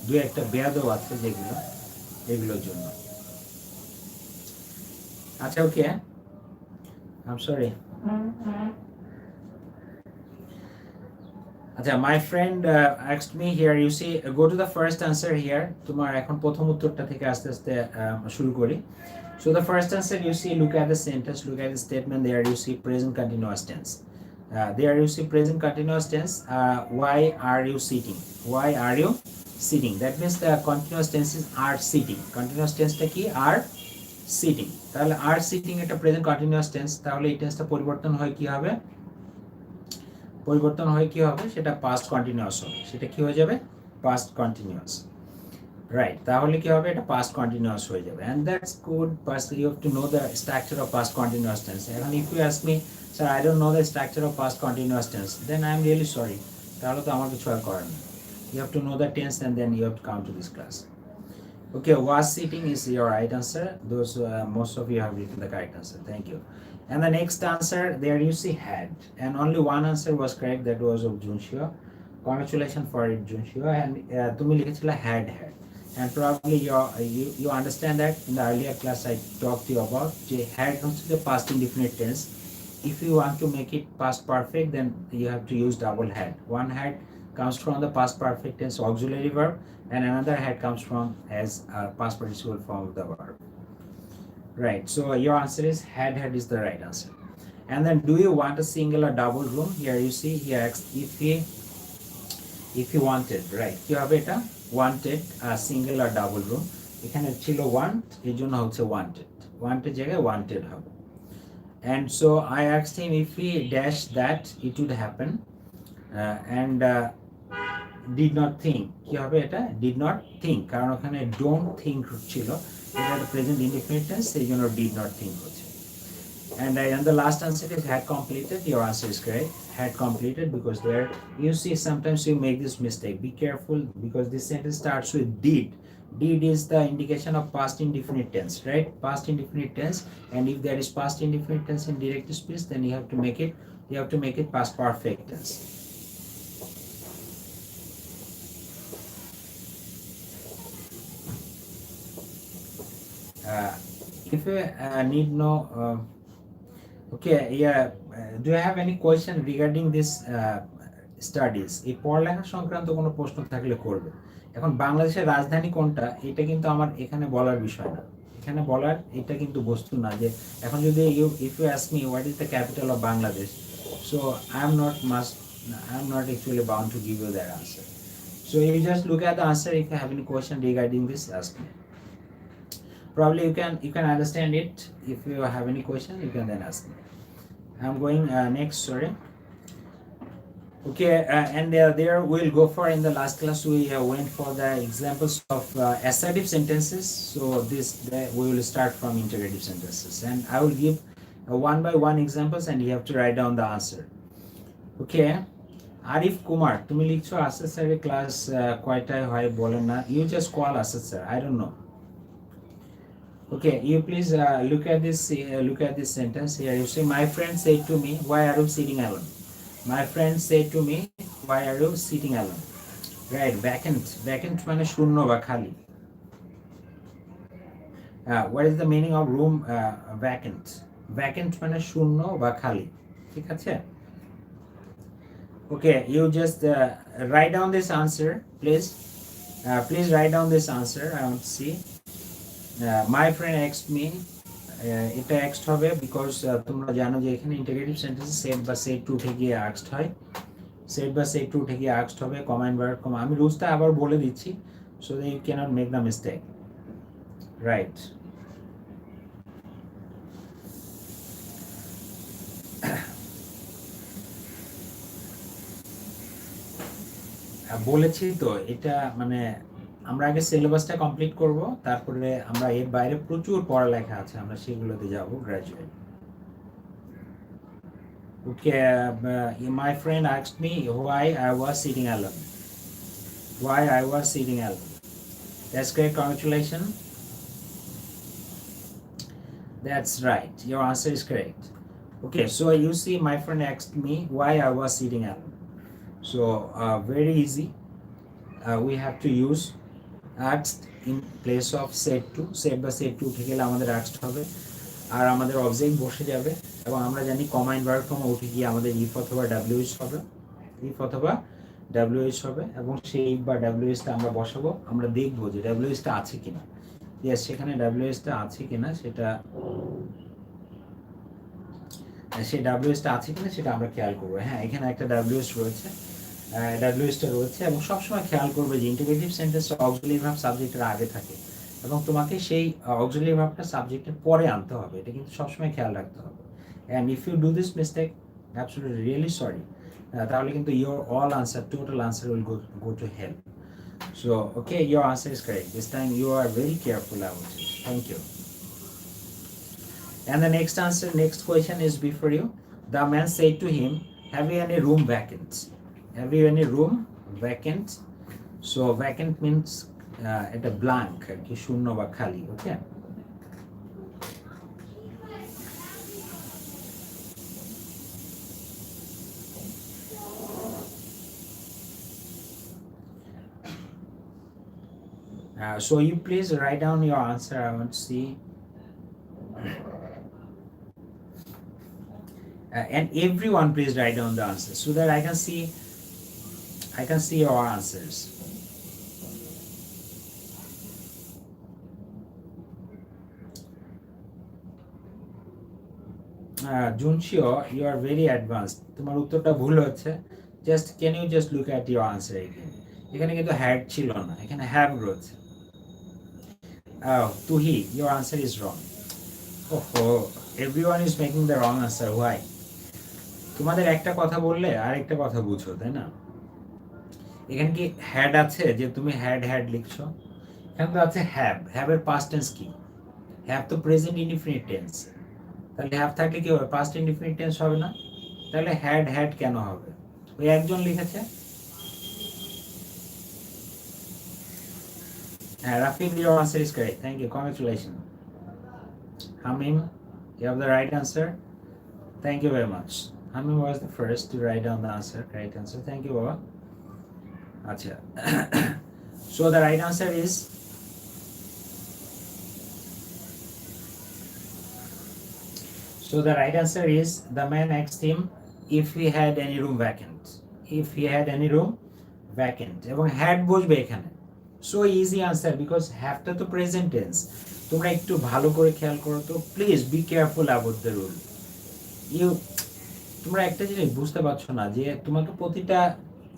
দু একটা বেয়াদব আছে যেগুলো, এগুলোর জন্য। আচ্ছা ওকে, আই এম সরি। আচ্ছা, my friend asked me here, you see, go to the first answer here. তোমার এখন প্রথম উত্তরটা থেকে আস্তে আস্তে শুরু করি। So the first answer, you see, look at the sentence, look at the statement. There you see present continuous tense. There you see present continuous tense. Why are you sitting? Why are you sitting? That means the continuous tenses are sitting. Continuous tense টা কি? Are sitting. তাহলে are sitting এটা present continuous tense, তাহলে এই টেন্সটা পরিবর্তন হয় কি হবে? পরিবর্তন হয় কি হবে? সেটা past continuous হবে। সেটা কি হয়ে যাবে? Past continuous. Right, তাহলে কি হবে? এটা past continuous হয়ে যাবে, and that's good, but you have to know the structure of past continuous tense. এখন if you ask me, sir, I don't know the structure of past continuous tense, then I am really sorry. তাহলে তো আমার কিছু আর করার নেই। You have to know the tense and then you have to come to this class. Okay, was sitting is your right answer. Those most of you have written the correct answer. Thank you. And the next answer, there you see had, and only one answer was correct, that was of Junshio. Congratulations for it, Junshio. And তুমি লিখেছিলে had. And probably you understand that in the earlier class I talked to you about যে had হচ্ছে the past indefinite tense. If you want to make it past perfect, then you have to use double had. One had comes from the past perfect tense auxiliary verb, and another had comes from as past participle form of the verb. Right, so your answer is had is the right answer. And then, do you want a single or double room? Here you see, here if he wanted, right, কি হবে এটা? Wanted a single or double room. এখানে ছিল want, এই জন্য হচ্ছে wanted জায়গায় wanted হবে। And so I asked him if he dash that it would happen, and did not think, কি হবে এটা? Did not think, কারণ ওখানে don't think ছিল, এটা প্রেজেন্ট ইনডিফিনিট টেন্স, এই জন্য did not think হচ্ছে। And the last answer is had completed. Your answer is correct. Had completed, because there you see sometimes you make this mistake. Be careful, because this sentence starts with did. Did is the indication of past indefinite tense, right? Past indefinite tense, and if there is past indefinite tense in direct speech, then you have to make it past perfect tense. If you need no. Okay, yeah. Do you have any question regarding this studies? এই পড়ালেখা সংক্রান্ত কোনো প্রশ্ন থাকলে করবে। এখন বাংলাদেশের রাজধানী কোনটা, এটা কিন্তু আমার এখানে বলার বিষয় না। এখানে বলার এটা কিন্তু বস্তু না যে এখন যদি if you ask me what is the capital of Bangladesh, so I am not actually bound to give you that answer. So you just look at the answer. If you have any question regarding this, ask me. Probably you can understand it. If you have any question, you can then ask me. I'm going next, sorry. Okay, and there we'll go for in the last class we went for the examples of assertive sentences. So we will start from interrogative sentences, and I will give one by one examples, and you have to write down the answer. Okay, Arif Kumar, তুমি লিখছো আসাদ স্যারের class কয়টায় হয় বলেন না, you just call Asad sir, I don't know. Okay, you please look at this sentence here. You say, my friend said to me, why are you sitting alone? My friend said to me, why are you sitting alone? Right, vacant মানে শূন্য বা খালি. What is the meaning of room vacant? Vacant মানে শূন্য বা খালি. ঠিক আছে? Okay, you just write down this answer, please. Please write down this answer. I want to see. My friend asked me. এটা asked হবে because তোমরা জানো যে এখানে ইন্টিগ্রেটিভ সেন্টেন্স সেট বা সেট টু থেকে asked হয়. সেট বা সেট টু থেকে asked হবে, কমা ইনভার্ট কমা। আমি রুলসটা আবার বলে দিচ্ছি so that you cannot make the mistake. Right. বলেছি তো এটা মানে আমরা আগে সিলেবাসটা কমপ্লিট করব, তারপরে আমরা এর বাইরে প্রচুর পড়ালেখা আছে, আমরা সেগুলোতে যাব graduate. Okay, my friend asked me why I was sitting alone. Why I was sitting alone. That's great, congratulations. That's right, your answer is correct. Okay, so you see my friend asked me why I was sitting alone. So very easy. We have to use asked in place of said to. said বা said to থেকে গেলে আমাদের asked হবে, আর আমাদের object বসে যাবে, এবং আমরা জানি কমা ইনভার্ট কমা উঠে গিয়ে আমাদের ইফ অথবা ডাব্লিউএস হবে, ইফ অথবা ডাব্লিউএস হবে, এবং সেই ইফ বা ডাব্লিউএসটা আমরা বসাবো, আমরা দেখবো যে ডাব্লিউএসটা আছে কিনা। ইয়েস, সেখানে ডাব্লিউএসটা আছে কিনা সেটা সেই ডাব্লিউএসটা আছে কিনা সেটা আমরা খেয়াল করবো। হ্যাঁ, এখানে একটা ডাব্লিউএস রয়েছে, ডাব্লিউএসটা রয়েছে, এবং সবসময় খেয়াল করবে যে ইন্টিগ্রেটিভ সেন্টেন্স অক্সিলারি ভার্ব সাবজেক্টের আগে থাকে, এবং তোমাকে সেই অক্সিলারি ভার্বটা সাবজেক্টের পরে আনতে হবে, এটা কিন্তু সবসময় খেয়াল রাখতে হবে। And if you do this mistake, absolutely really sorry, তাহলে কিন্তু your all answer, total answer will go to hell. So okay, your answer is correct. This time you are very careful about it. Thank you. And the next question is before you. The man said to him, have you any room vacant? Have you any room vacant? So vacant means এটা blank, কি শূন্য বা খালি। Okay, so you please write down your answer. I want to see. And everyone please write down the answer so that I can see your answers. Junshio, you are very advanced. তোমার উত্তরটা ভুল হচ্ছে। Just can you just look at your answer again? এখানে কিন্তু had ছিল না, এখানে have রয়েছে। Tuhi, your answer is wrong. Oh, everyone is making the wrong answer. Why? তোমাদের একটা কথা বললে আরেকটা কথা বুঝো, তাই না? এখানে কি হ্যাড আছে যে তুমি হ্যাড লিখছো? এখানে তো আছে হ্যাভ। হ্যাভের পাস্ট টেন্স কি? হ্যাভ তো প্রেজেন্ট ইনডিফিনিট টেন্স। তাহলে হ্যাভ থাকলে কি হবে? পাস্ট ইনডিফিনিট টেন্স হবে না? তাহলে হ্যাড কেন হবে? ওই একজন লিখেছে। হ্যাঁ, Rafil, your answer is correct. Thank you, congratulations. Hamim, you have the right answer. Thank you very much. Hamim was the first to write down the answer, correct answer. Thank you, Baba. Acha. So the right answer is the man asked him if he had any room vacant. If he had any room vacant. এবং had বসবে এখানে। So easy answer because have টা তো present tense. তোমরা একটু ভালো করে খেয়াল করো তো, please be careful about the rule. তোমরা একটা জিনিস বুঝতে পারছো না যে তোমাকে প্রতিটা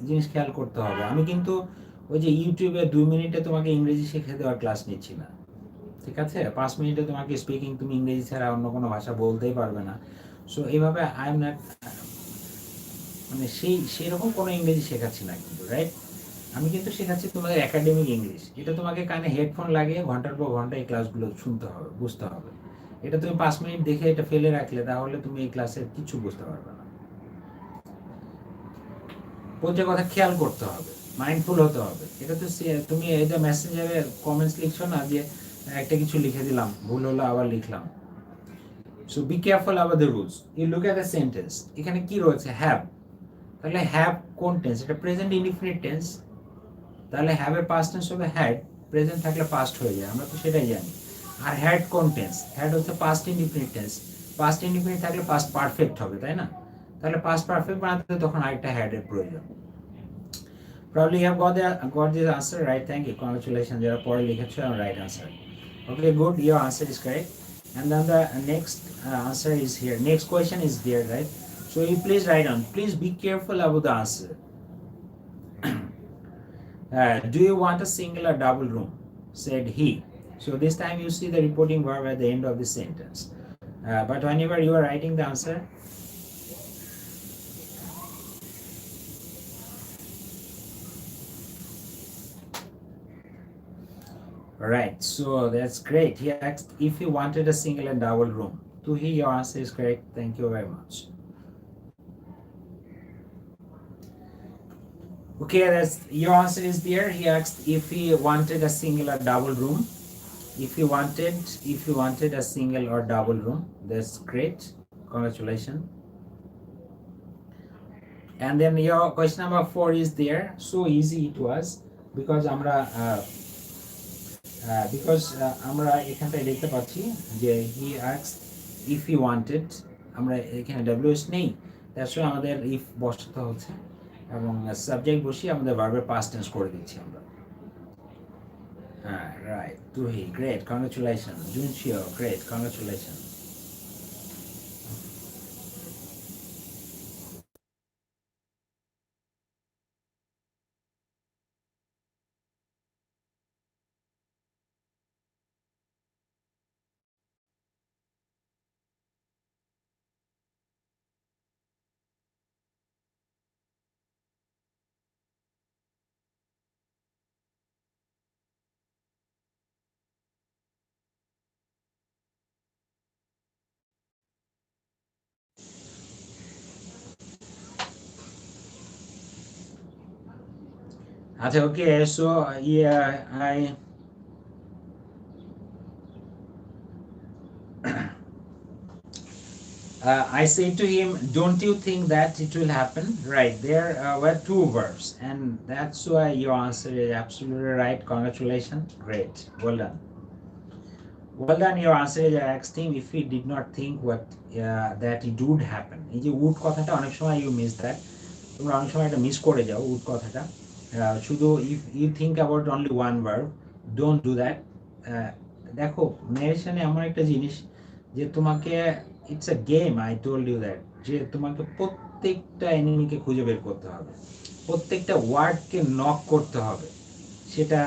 জিনিস খেয়াল করতে হবে। আমি কিন্তু ওই যে ইউটিউবে 2 মিনিটে তোমাকে ইংরেজি শিখে দেওয়ার ক্লাস নিচ্ছি না, ঠিক আছে? 5 মিনিটে তোমাকে স্পিকিং, তুমি ইংরেজি ছাড়া অন্য কোনো ভাষা বলতেই পারবে না। সো এইভাবে আই এম নট মানে সেরকম কোনো ইংরেজি শেখাচ্ছি না কিন্তু, রাইট? আমি কিন্তু শেখাচ্ছি তোমাদের একাডেমিক ইংলিশ। এটা তোমাকে কানে হেডফোন লাগিয়ে ঘন্টার পর ঘন্টা এই ক্লাসগুলো শুনতে হবে, বুঝতে হবে। এটা তুমি 5 মিনিট দেখে এটা ফেলে রাখলে তাহলে তুমি এই ক্লাসের কিছু বুঝতে পারবে না। প্রত্যেক কথা খেয়াল করতে হবে, মাইন্ডফুল হতে হবে। এটা তো তুমি এই যে মেসেঞ্জারে কমেন্টস লিখছো না যে একটা কিছু লিখে দিলাম, ভুল হলো আবার লিখলাম। So be careful about the rules. You look at the sentence, এখানে কি রয়েছে? হ্যাভ। তাহলে হ্যাভ কোন টেন্স? এটা প্রেজেন্ট ইনডিফিনিট টেন্স। তাহলে হ্যাভ এর পাস্ট টেন্স হবে হ্যাড, প্রেজেন্ট থাকলে পাস্ট হয়ে যায়, আমরা তো সেটাই জানি। আর হ্যাড কোন টেন্স? হ্যাড হচ্ছে past indefinite tense. Past indefinite থাকলে পাস্ট পারফেক্ট হবে, তাই না? তাহলে পাস্ট পারফেক্ট বানাতে তখন আরেকটা হ্যাড এর প্রয়োজন। Probably you have got this answer right. Thank you. Congratulations. যারা পরে লিখেছো right answer. Okay, good. Your answer is correct. And then the next answer is here. Next question is there, right? So you please write on. Please be careful about the answer. Do you want a single or double room? Said he. So this time you see the reporting verb at the end of the sentence. But whenever you are writing the answer, right, so that's great. He asked if he wanted a single and double room. To he, your answer is correct. Thank you very much. Okay, that's your answer is there. He asked if he wanted a single or double room. If you wanted a single or double room, that's great. Congratulations. And then your question number 4 is there. So easy it was because আমরা এখানটায় দেখতে পাচ্ছি যে he asked if he wanted, আমরা এখানে WS নেই, that's why আমাদের if বসাতে হচ্ছে এবং সাবজেক্ট বসিয়ে আমাদের ভার্বের পাস্ট টেন্স করে দিচ্ছি আমরা। হ্যাঁ, right. To he, great, congratulation. জুনশিও, গ্রেট, কংগ্রাচুলেশন। আচ্ছা, okay, so I say to him, don't you think that it will happen? Right, there were two verbs, and that's why your answer is absolutely right. Congratulations, great, well done. Well done, your answer is I asked him if he did not think what that it would happen. এই যে would কথাটা অনেক সময় you miss that. তোমরা অনেক সময় এটা miss করে যাও would কথাটা। শুধু if you think about only one verb, don't do that. দেখো ন্যারেশনে এমন একটা জিনিস যে তোমাকে it's a game, I told you that, যে তোমাকে প্রত্যেকটা এনিমিকে খুঁজে বের করতে হবে, প্রত্যেকটা ওয়ার্ডকে নক করতে হবে। সেটা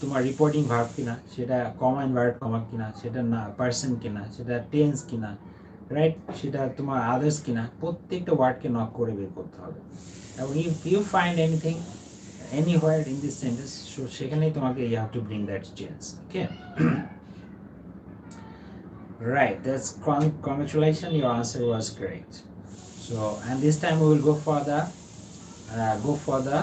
তোমার রিপোর্টিং ভার্ব কিনা, সেটা কমন ভার্ব কমা কিনা, সেটা না পার্সন কিনা, সেটা টেন্স কিনা, রাইট, সেটা তোমার আদার্স কিনা, প্রত্যেকটা ওয়ার্ডকে নক করে বের করতে হবে। এবং if you find anything anywhere in this sentence, so সেখানেই তোমাকে you have to bring that change. Okay. Right, that's congratulations, your answer was correct. So, and this time we will go for the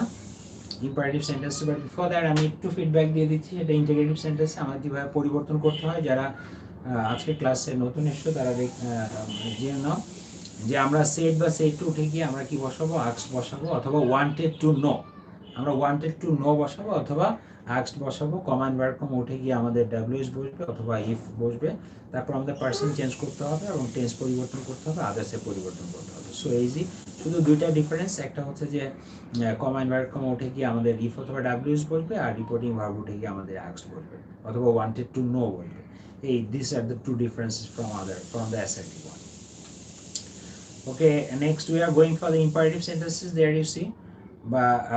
imperative sentence, but before that আমি একটু feedback দিয়ে দিচ্ছি। এটা integrative sentence আমার কিভাবে পরিবর্তন করতে হয়। যারা আজকে ক্লাসে নতুন এসেছো তারা জেনে নাও যে আমরা সেড বা সেড টু উঠে গিয়ে আমরা কি বসাবো, আক্স বসাবো, অথবা ওয়ান্টেড টু নো, আমরা ওয়ান্টেড টু নো বসাবো, অথবা আক্সড বসাবো। কমান্ড ভার্ব কম উঠে গিয়ে আমাদের ডাব্লিউএস বসবে অথবা ইফ বসবে। তারপর আমাদের পার্সন চেঞ্জ করতে হবে এবং টেন্স পরিবর্তন করতে হবে, আদার্সে পরিবর্তন করতে হবে। সো ইজি, শুধু দুইটা ডিফারেন্স, একটা হচ্ছে যে কমান্ড ভার্ব কম উঠে গিয়ে আমাদের ইফ অথবা ডাব্লিউএস বসবে, আর রিপোর্টিং ভার্ব উঠে গিয়ে আমাদের আক্সড বসবে অথবা ওয়ান্টেড টু নো বলবে। এই this are the two differences from the assertive one. Okay, next we are going for the imperative sentences. There you see,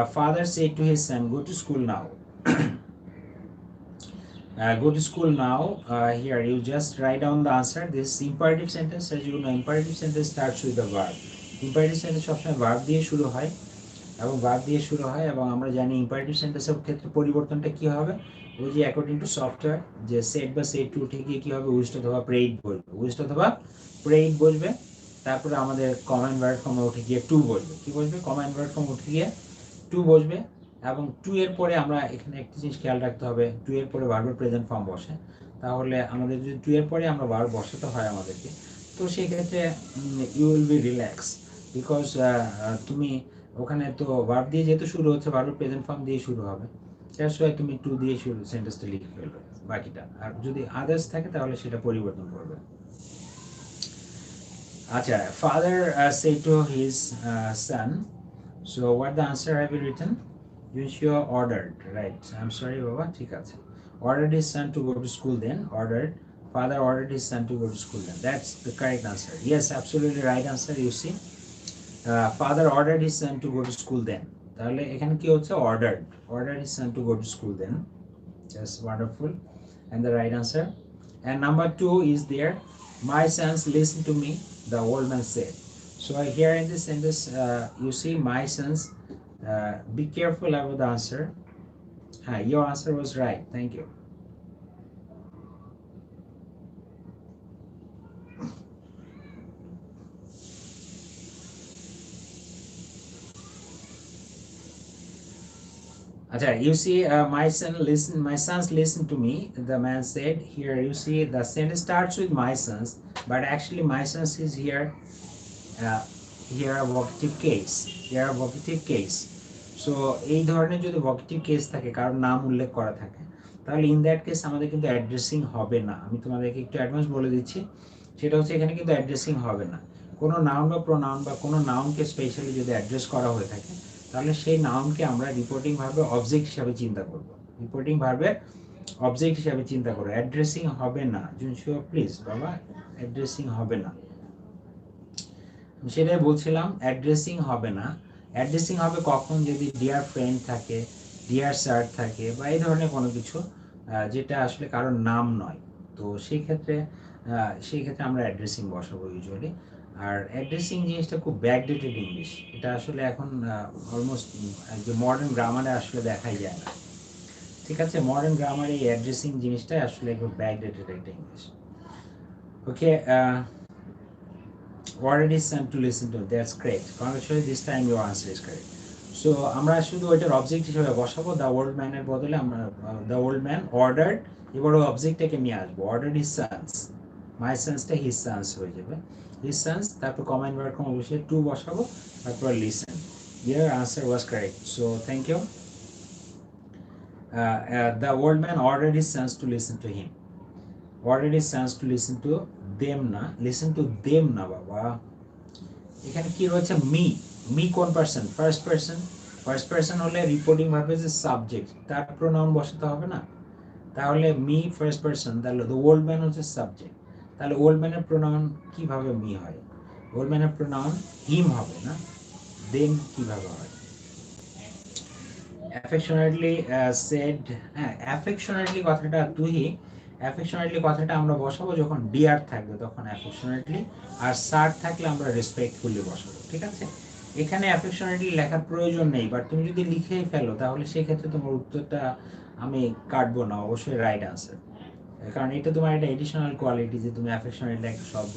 a father said to his son, go to school now. Go to school now. Here you just write down the answer. This imperative sentence, as you know, imperative sentence starts with the verb. Imperative sentence সবসময় verb দিয়ে শুরু হয় এবং আমরা জানি imperative সেন্টেন্সের ক্ষেত্রে পরিবর্তনটা কি হবে, ওই যে অ্যাকর্ডিং টু সফটওয়্যার যে সেট বা সেট টু উঠে গিয়ে কি হবে, উইস্ট অথবা প্রেইড বসবে, তারপরে আমাদের কমন ভার্ব ফর্ম উঠে গিয়ে টু বসবে, কি বসবে, কমন ভার্ব ফর্ম উঠে গিয়ে টু বসবে, এবং টু এর পরে আমরা এখানে একটা জিনিস খেয়াল রাখতে হবে, টু এর পরে ভার্বের প্রেজেন্ট ফর্ম বসে, তাহলে আমাদের যদি টু এর পরে আমরা ভার্ব বসাতে হয় আমাদেরকে, তো সেই ক্ষেত্রে you will be relax, because তুমি ওখানে তো ভার্ব দিয়ে যেহেতু শুরু হচ্ছে, ভার্বের প্রেজেন্ট ফর্ম দিয়ে শুরু হবে, দ্যাটস ওয়াই তুমি টু দিয়ে শুরু সেন্টেন্সটা লিখে ফেলবে বাকিটা, আর যদি আদার্স থাকে তাহলে সেটা পরিবর্তন করবে। আচ্ছা, father said to his son, so what the answer have you written? You sure ordered, right? I'm sorry baba, ঠিক আছে, ordered his son to go to school, then ordered, father ordered his son to go to school, then that's the correct answer. Yes, absolutely right answer. You see, father ordered his son to go to school then, তাহলে এখানে কি হচ্ছে, ordered his son to go to school then. Just wonderful, and the right answer. And number 2 is there, my sons listen to me, the old man said. So here in this sentence, you see my sons, be careful about the answer. Your answer was right, thank you. Acha, you see, my sons listen to me, the man said. Here you see the sentence starts with my sons, but actually my sons is here a vocative case. So এই ধরনের যদি vocative case থাকে, কারণ নাম উল্লেখ করা থাকে, তাহলে ইন দ্যাট কেস আমাদের কিন্তু অ্যাড্রেসিং হবে না। আমি তোমাদেরকে একটু অ্যাডভান্স বলে দিচ্ছি, সেটা হচ্ছে এখানে কিন্তু অ্যাড্রেসিং হবে না। কোনো নাউন বা প্রোনাউন বা কোনো নাউনকে স্পেশালি যদি অ্যাড্রেস করা হয়ে থাকে, তাহলে সেই নাউনকে আমরা রিপোর্টিং ভার্বের অবজেক্ট হিসাবে চিন্তা করব, অ্যাড্রেসিং হবে না। প্লিজ বাবা, অ্যাড্রেসিং হবে না, সেটাই বলছিলাম, অ্যাড্রেসিং হবে না। অ্যাড্রেসিং হবে কখন, যদি ডিয়ার ফ্রেন্ড থাকে, ডিয়ার স্যার থাকে, বা এই ধরনের কোনো কিছু যেটা আসলে কারোর নাম নয়, তো সেই ক্ষেত্রে আমরা অ্যাড্রেসিং বসাবো ইউজুয়ালি। আর অ্যাড্রেসিং জিনিসটা খুব ব্যাকডেটেড ইংলিশ, এটা আসলে এখন অলমোস্ট যে মডার্ন গ্রামারে আসলে দেখাই যায় না, ঠিক আছে, মডার্ন গ্রামারে এই অ্যাড্রেসিং জিনিসটা আসলে একটু ব্যাকডেটেড একটা English. Okay, ordered his son to listen to, that's great, congratulations, this time your answer is correct. So আমরা শুধু ওইটার অবজেক্ট হিসেবে বসাবো, দ্য ওল্ড ম্যান এর বদলে আমরা দ্য ওল্ড ম্যান অর্ডার্ড, এবার ওই অবজেক্টটাকে নিয়ে আসবো, অর্ডার্ড হিজ সন্স, মাই সন্সটা হিজ সন্স হয়ে যাবে, হিজ সন্স, তারপর কমেন্ট ভার্ব কম বসিয়ে টু বসাবো, তারপর listen. your answer was correct, so thank you. The old man ordered his sons to listen to him, ordered his sons to listen to them, না listen to them না বাবা, এখানে কি রয়েছে, me কোন পারসন, ফার্স্ট পারসন হলে reporting verb যে subject, তার প্রোনাউন বসাতে হবে না, তাহলে মি ফার্স্ট পারসন, তাহলে দ্য ওল্ড ম্যান হচ্ছে সাবজেক্ট, তাহলে ওল্ড ম্যানের প্রোনাউন কিভাবে মি হয়, ওল্ড ম্যানের প্রোনাউন হিম হবে না, দেন কিভাবে হয়, অ্যাফেকশনেটলি সেড, অ্যাফেকশনেটলি কথাটা তুই, অ্যাফেকশনেটলি কথাটা আমরা বসাবো যখন ডিয়ার থাকবে তখন অ্যাফেকশনেটলি, আর স্যার থাকলে আমরা রেসপেক্টফুলি বসাবো, ঠিক আছে। এখানে অ্যাফেকশনেটলি লেখার প্রয়োজন নেই, বাট তুমি যদি লিখেই ফেলো তাহলে সেক্ষেত্রে তোমার উত্তরটা আমি কাটবো না, অবশ্যই রাইট আনসার, কারণ এটা তোমার একটা এডিশনাল কোয়ালিটি যে তুমি অ্যাফেকশনেটলি একটা শব্দ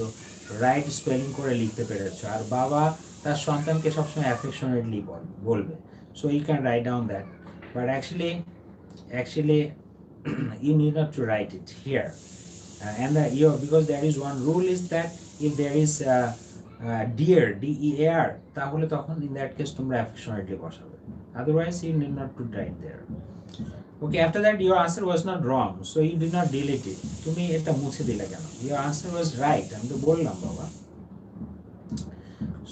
রাইট স্পেলিং করে লিখতে পেরেছো, আর বাবা তার সন্তানকে সবসময় অ্যাফেকশনেটলি বলবে, so you can write down that, but actually you need not to write it here, and because there is one rule is that if there is dear, DEAR, তাহলে তখন in that case তোমরা affectionately বসাবে, otherwise you need not to write there. Okay, after that your answer was not wrong, so you did not delete it, তুমি এটা মুছে দিলে কেন, your answer was right, আমি তো বললাম বাবা।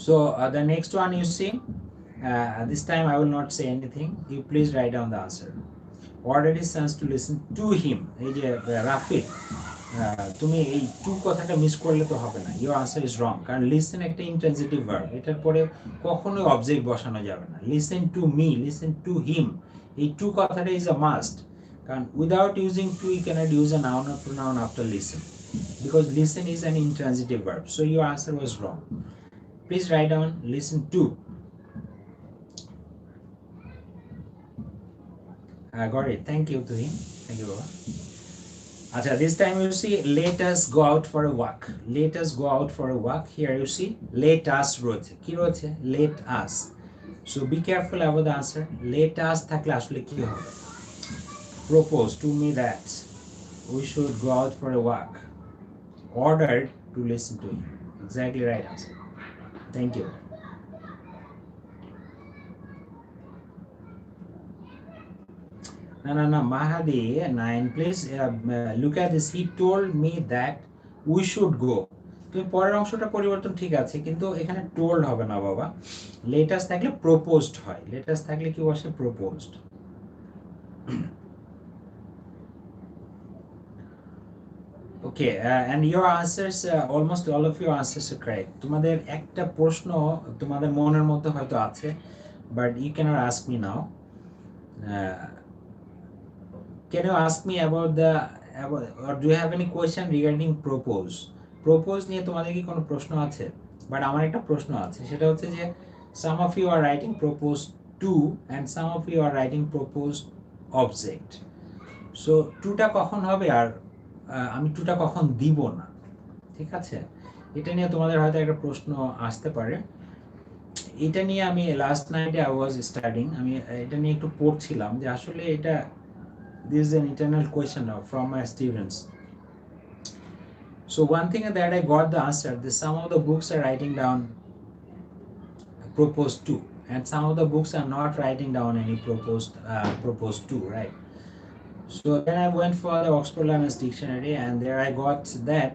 So the next one you see, this time I will not say anything, you please write down the answer. Ordered his sons to listen to him, এই যে রাফিদ, তুমি এই টু কথাটা miss করলে তো হবে না, your answer is wrong, কারণ লিসেন একটা ইন্ট্রানজিটিভ ভার্ব, এটার পরে কখনোই অবজেক্ট বসানো যাবে না, listen to me, listen to him, এই টু কথাটা ইজ আ মাস্ট, কারণ without using to you cannot use a noun or pronoun after listen, because listen is an intransitive verb, so your answer was wrong. Please write down listen to. I got it. Thank you to him. Thank you, Baba. Acha, this time you see, let us go out for a walk. Let us go out for a walk. Here you see, let us rote. Ki rote? Let us. So be careful about the answer. Let us থাকলে আসলে কি হবে? Propose to me that we should go out for a walk. Ordered to listen to him. Exactly right answer. Thank you. No, Mahadi, 9, please look at this. He told me that we should go. তুমি পরের অংশটা পরিবর্তন ঠিক আছে, কিন্তু এখানে told হবে না বাবা। লেটাস থাকলে প্রপোজড হয়। লেটাস থাকলে কি বসে? Proposed. Okay, and your answers, almost all of your answers are correct. তোমাদের একটা প্রশ্ন তোমাদের মনের মধ্যে হয়তো আছে, but you cannot ask me now. Can you ask me about or do you have any question regarding propose? Propose নিয়ে তোমাদের কি কোনো প্রশ্ন আছে? But আমার একটা প্রশ্ন আছে, সেটা হচ্ছে যে some of you are writing propose to and some of you are writing propose object. So টুটা কখন হবে আর আমি টুটা কখন দিব না, ঠিক আছে? এটা নিয়ে তোমাদের হয়তো একটা প্রশ্ন আসতে পারে। এটা নিয়ে আমি লাস্ট নাইটে আই ওয়াজ স্টাডিং, আমি এটা নিয়ে একটু পড়ছিলাম যে আসলে এটা this is an internal question from my students. So one thing that I got the answer, that some of the books are writing down proposed to, and some of the books are not writing down any proposed to, right? So then I went for the Oxford Learner's Dictionary, and there I got that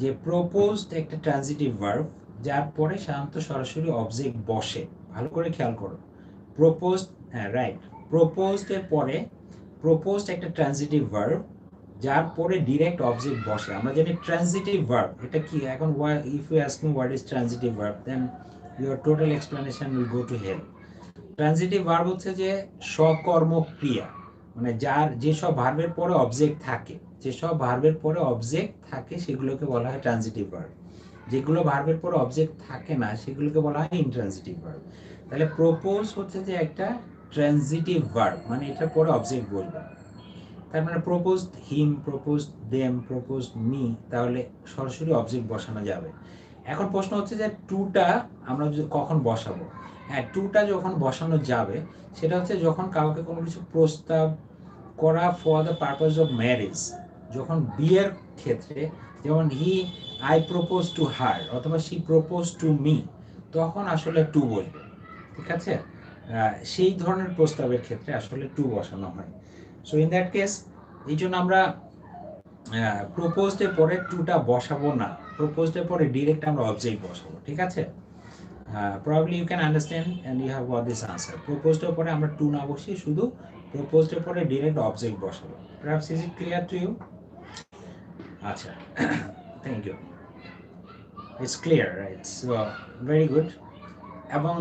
যে proposed একটা transitive verb যার পরে সাধারণত সরাসরি object বসে। ভালো করে খেয়াল করো, proposed, হ্যাঁ রাইট, proposed এর পরে proposed একটা ট্রানজিটিভ ভার্ব যার পরে ডিরেক্ট অবজেক্ট বসে। আমরা জানি ট্রানজিটিভ ভার্ব এটা কি। এখন if you ask me what is transitive verb, then your total explanation will go to hell. Transitive verb হচ্ছে যে সকর্ম ক্রিয়া, মানে যার যেসব ভার্বের পরে অবজেক্ট থাকে, যেসব ভার্বের পরে অবজেক্ট থাকে সেগুলোকে বলা হয় ট্রানজিটিভ ভার্ব। যেগুলো ভার্বের পরে অবজেক্ট থাকে না সেগুলোকে বলা হয় ইনট্রানজিটিভ ভার্ব। তাহলে প্রপোজ হচ্ছে যে একটা ট্রানজিটিভ ভার্ব, মানে এটার পরে অবজেক্ট বলবে। তার মানে প্রপোজড হিম, প্রপোজড দেম, প্রপোজড মি, তাহলে সরাসরি অবজেক্ট বসানো যাবে। এখন প্রশ্ন হচ্ছে যে টুটা আমরা কখন বসাবো? হ্যাঁ, টুটা যখন বসানো যাবে সেটা হচ্ছে যখন কাউকে কোনো কিছু প্রস্তাব করা for the purpose of marriage, যখন বিয়ের ক্ষেত্রে, যেমন আই প্রপোজ টু হার অথবা শি প্রপোজ টু মি, তখন আসলে টু বলবে, ঠিক আছে? সেই ধরনের প্রস্তাবের ক্ষেত্রে আসলে টু বসানো হয়। সো ইন দ্যাট কেস এই জন্য আমরা প্রপোজডের পরে টুটা বসাবো না, প্রপোজডের পরে ডিরেক্ট আমরা অবজেক্ট বসাবো, ঠিক আছে? Probably you can understand and you have got this answer. প্রপোজডের পরে আমরা টু না বসিয়ে শুধু প্রপোজডের পরে ডিরেক্ট অবজেক্ট বসাবো। Perhaps is it clear to you? আচ্ছা, thank you, it's clear, right? So very good. এবং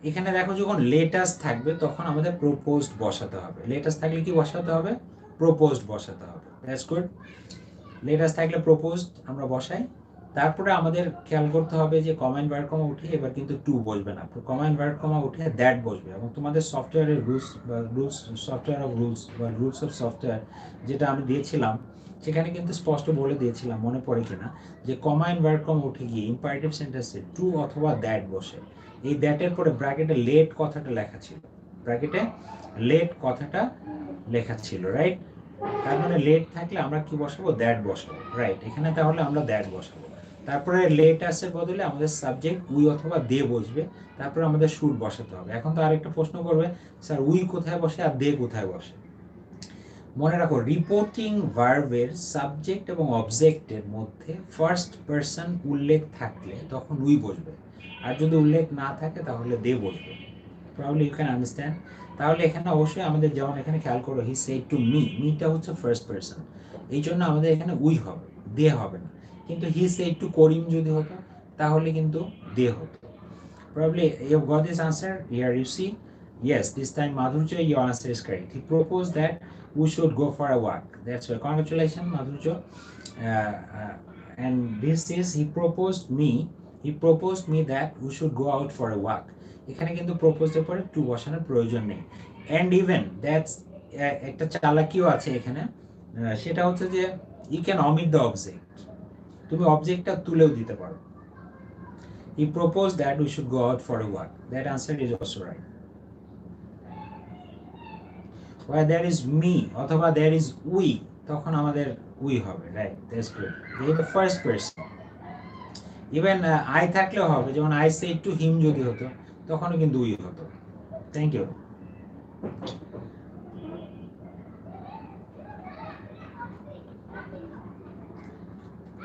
এখানে দেখো যখন লেটাস থাকবে তখন আমাদের প্রপোজড বসাতে হবে। লেটাস থাকলে কি বসাতে হবে? প্রপোজড বসাতে হবে। That's good. লেটাস থাকলে প্রপোজড আমরা বসাই। তারপরে আমাদের খেয়াল করতে হবে যে কমা ইনভার্ট কমা উঠে এবার কিন্তু টু বসবে না, কমা ইনভার্ট কমা উঠে দ্যাট বসবে। এবং তোমাদের সফটওয়্যারের রুলস সফটওয়্যার অফ রুলস বা রুলস অফ সফটওয়্যার যেটা আমি দিয়েছিলাম সেখানে কিন্তু স্পষ্ট বলে দিয়েছিলাম, মনে পড়ে কিনা, যে কমা ইনভার্ট কমা উঠে গিয়ে ইম্পারেটিভ সেন্টেন্সে টু অথবা দ্যাট বসে। এই দ্যাটের পরে ব্র্যাকেটে লেট কথাটা লেখা ছিল, ব্র্যাকেটে লেট কথাটা লেখা ছিল, রাইট? তার মানে লেট থাকলে আমরা কি বসাবো? দ্যাট বসাবো, রাইট? এখানে তাহলে আমরা দ্যাট বসাবো। তারপরে লেট আসের বদলে আমাদের সাবজেক্ট উই অথবা দে বসবে, তারপরে আমাদের শুড বসাতে হবে। এখন তো আরেকটা প্রশ্ন করবে, স্যার উই কোথায় বসে আর দে কোথায় বসে? মনে রাখো, রিপোর্টিং ভার্বের সাবজেক্ট এবং অবজেক্টের মধ্যে ফার্স্ট পারসন উল্লেখ থাকলে তখন উই বসবে, আর যদি উল্লেখ না থাকে তাহলে দে বসবে। Probably you can understand. তাহলে এখানে অবশ্যই আমাদের, যেমন এখানে খেয়াল করো, হি সেড টু মি, মিটা হচ্ছে ফার্স্ট পারসন, এই জন্য আমাদের এখানে উই হবে, দে হবে না। কিন্তু হি সেড টু করিম যদি হতো তাহলে কিন্তু দে হতো। Probably you have got this answer. Here you see, yes, this time Madhurjo, your answer is correct. He proposed that we should go for a walk. That's why congratulations, Madhurjo. And this is, he proposed me he proposed me that we should go out for a walk. এখানে কিন্তু প্রপোজের পরে two বসানোর প্রয়োজন নেই। And even that's একটা চালাকিও আছে এখানে, সেটা হচ্ছে যে you can omit the object, তুমি অবজেক্টটা তুলেও দিতে পারো। He propose that we should go out for a walk, that answer is also right. where there is me অথবা there is we, তখন আমাদের we হবে, রাইট, দ্যাটস গুড। এই the first person. Even I থাকলেও হবে, যেমন I said to him যদি হতো তখনও কিন্তু we হতো। Thank you.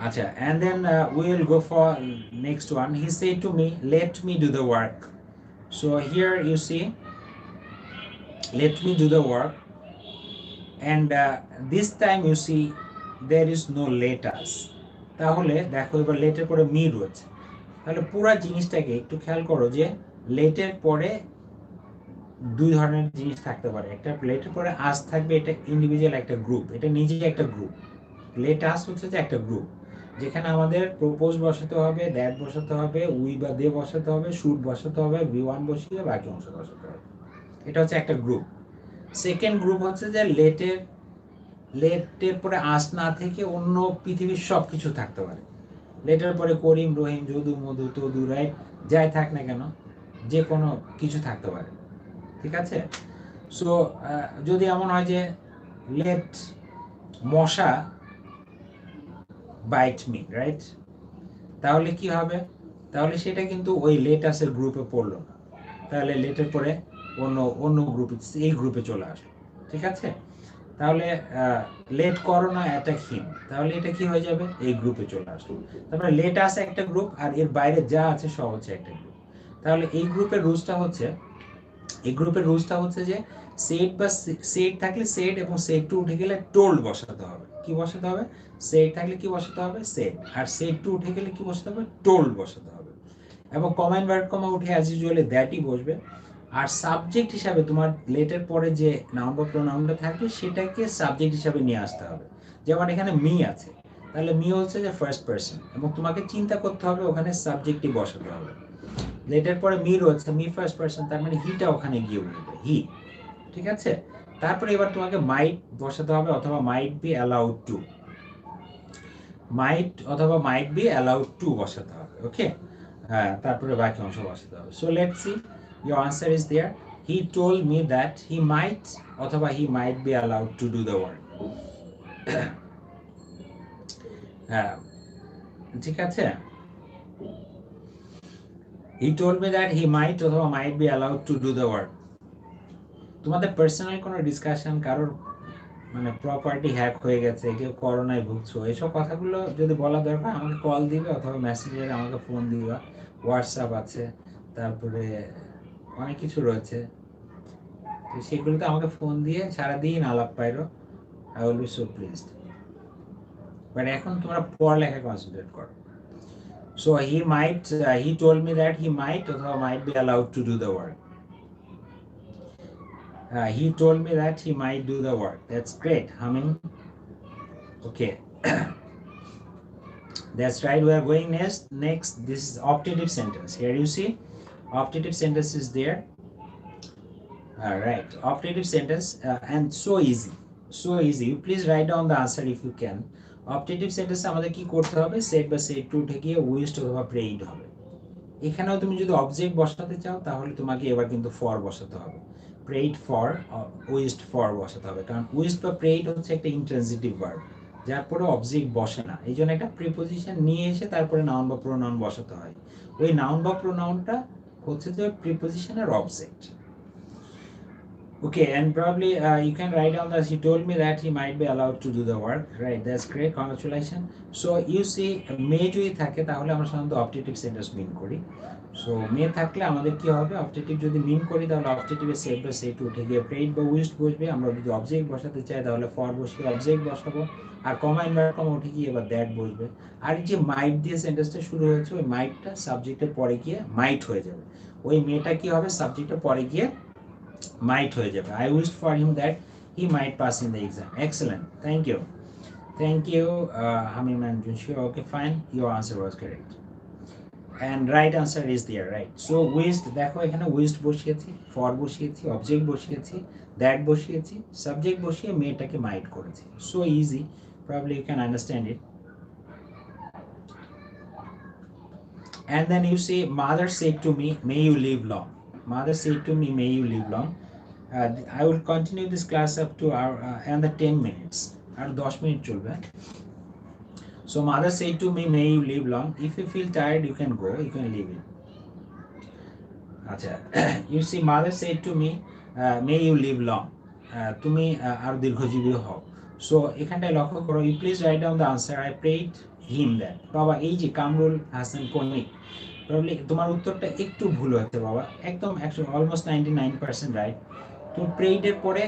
আচ্ছা, and then we will go for next one. He said to me, let me do the work. So here you see, let me do the work, and this time you see there is no let us. তাহলে দেখো এবার লেটের পরে me রয়েছে, তাহলে পুরো জিনিসটাকে একটু খেয়াল করো যে লেটের পরে দুই ধরনের জিনিস থাকতে পারে। একটা লেটের পরে আস থাকবে, এটা ইন্ডিভিজুয়াল একটা গ্রুপ, এটা নিজেই একটা গ্রুপ। লেট আস হচ্ছে যে একটা গ্রুপ যেখানে আমাদের প্রপোজ বসাতে হবে, দ্যাট বসাতে হবে, উই বা দে বসাতে হবে, শুড বসাতে হবে, V1 বসিয়ে বাকি অংশ বসাতে হবে। এটা হচ্ছে একটা গ্রুপ। সেকেন্ড গ্রুপ হচ্ছে যে লেটের পরে আস না থেকে অন্য পৃথিবীর সব কিছু থাকতে পারে। লেটের পরে করিম, রহিম, যদু, মধু, তদু, রাইট, যাই থাক না কেন যে কোনো কিছু থাকতে পারে, ঠিক আছে। সো যদি এমন হয় যে লেট মশা বাইট মি, রাইট, তাহলে কি হবে, তাহলে সেটা কিন্তু ওই লেটাসের গ্রুপে পড়লো না, তাহলে লেটের পরে অন্য গ্রুপে, এই গ্রুপে চলে আসলো, ঠিক আছে। তাহলে লেট করোনা অ্যাটাক হিম, তাহলে এটা কি হয়ে যাবে, এই গ্রুপে চলে আসলো। তারপরে লেট আসে একটা গ্রুপ, আর এর বাইরে যা আছে সব হচ্ছে একটা গ্রুপ। তাহলে এই গ্রুপের রুলসটা হচ্ছে যে সেট বা সেট থাকলে সেট, এবং সেট টু উঠে গেলে টোল্ড বসাতে হবে। কি বসাতে হবে, সেট থাকলে কি বসাতে হবে, সেট, আর সেট টু উঠে গেলে কি বসাতে হবে, টোল্ড বসাতে হবে। এবং কমা ইনভার্ট কমা উঠে অ্যাজ ইউজুয়ালি দ্যাটই বসবে। আর সাবজেক্ট হিসাবে তোমার লেটের পরে যে নাউন বা প্রোনাউনটা থাকবে সেটাকে সাবজেক্ট হিসাবে নিয়ে আসতে হবে। যেমন এখানে মি আছে, তাহলে মি হচ্ছে যে ফার্স্ট পারসন, এবং তোমাকে চিন্তা করতে হবে ওখানে সাবজেক্টই বসাতে হবে। লেটের পরে মি রয়েছে, মি ফার্স্ট পারসন, তার মানে হিটা ওখানে গিয়ে উঠবে, হি, ঠিক আছে। তারপরে এবার তোমাকে মাইট বসাতে হবে, অথবা might be allowed to, might be allowed to বসাতে হবে, ওকে। হ্যাঁ, তারপরে বাকি অংশ বসাতে হবে। So let's see, your answer is there. He told me that he might, অথবা he might be allowed to do the work. হ্যাঁ, ঠিক আছে। He told me that he might অথবা might be allowed to do the work. তোমাদের personal কোনো discussion, কারোর মানে property hack হয়ে গেছে, কেউ করোনায় ভুগছো, এসব কথাগুলো যদি বলা দরকার আমাকে কল দিবে, অথবা মেসেঞ্জারে আমাকে ফোন দিবা, হোয়াটসঅ্যাপ আছে, তারপরে অনেক কিছু রয়েছে, তো সেগুলোতে আমাকে ফোন দিয়ে সারাদিন আলাপ পাইরো, I will be so pleased. But এখন তোমরা পড়ালেখা কনসেন্ট্রেট করো। So he told me that he might অথবা might be allowed to do the work. He told me that he might do the work. That's great, Humming. Okay. That's right. We are going next. This is optative sentence. Here you see, optative sentence is there. All right. Optative sentence, and so easy. So easy. You please write down the answer if you can. Optative sentence আমাদের কি করতে হবে, set বা set two থেকে wished অথবা প্রেইড হবে। এখানেও তুমি যদি অবজেক্ট বসাতে চাও তাহলে তোমাকে এবার কিন্তু ফর বসাতে হবে। প্রেইড ফর, উইস্ট ফর বসাতে হবে, কারণ উইস্ট বা প্রেইড হচ্ছে একটা ইন্ট্রানজিটিভ ভার্ব, যার পরে অবজেক্ট বসে না, এই জন্য একটা প্রিপোজিশন নিয়ে এসে তারপরে নাউন বা প্রোনাউন বসাতে হয়। ওই নাউন বা প্রোনাউনটা হচ্ছে যে প্রিপোজিশনের object. Okay, and probably you can write down that he told me that he might be allowed to do the work, right? That's great, congratulations. So you see, may যদি থাকে তাহলে আমরা সাধারণত অপটেটিভ সেন্টেন্স মিন করি। So মে থাকলে আমাদের কি হবে, অপটেটিভ যদি মিন করি তাহলে অপটেটিভের সেট বা সেট উঠে গিয়ে প্রেইড বা উইস্ট বসবে। আমরা যদি অবজেক্ট বসাতে চাই তাহলে ফর বসিয়ে অবজেক্ট বসাবো, আর কমা ইনভার্ট কমা উঠে গিয়ে এবার দ্যাট বসবে। আর যে মাইট দিয়ে সেন্টেন্সটা শুরু হয়েছে, ওই মাইটটা সাবজেক্টের পরে গিয়ে মাইট হয়ে যাবে, ওই মেটা কি হবে, সাবজেক্টের পরে গিয়ে might হয়ে যাবে। I wished for him that he might pass in the exam. Excellent, thank you Hamim and Junshi. Okay, fine, your answer was correct. and right answer is there, right? So waste, দেখো এখানে waste বসিয়েছি, for বসিয়েছি, object বসিয়েছি, that বসিয়েছি, subject বসিয়ে মেয়েটাকে might করেছি। So easy, probably you can understand it. And then you say, mother said to me, may you live long. Mother said to me, may you live long. I will continue this class up to our another 10 minutes. আর 10 minute চলবে। So mother said to me, may you live long. If you feel tired, you can go, you can leave it. আচ্ছা, you see, mother said to me, may you live long. তুমি আর দীর্ঘজীবী হও। So এখানটায় লক্ষ্য করো, you please write down the answer. I prayed him that. বাবা এই যে কামরুল হাসান কনিক, প্রবলি তোমার উত্তরটা একটু ভুল হচ্ছে বাবা, একদম অলমোস্ট 99% রাইট। তুমি প্রেইড এর পরে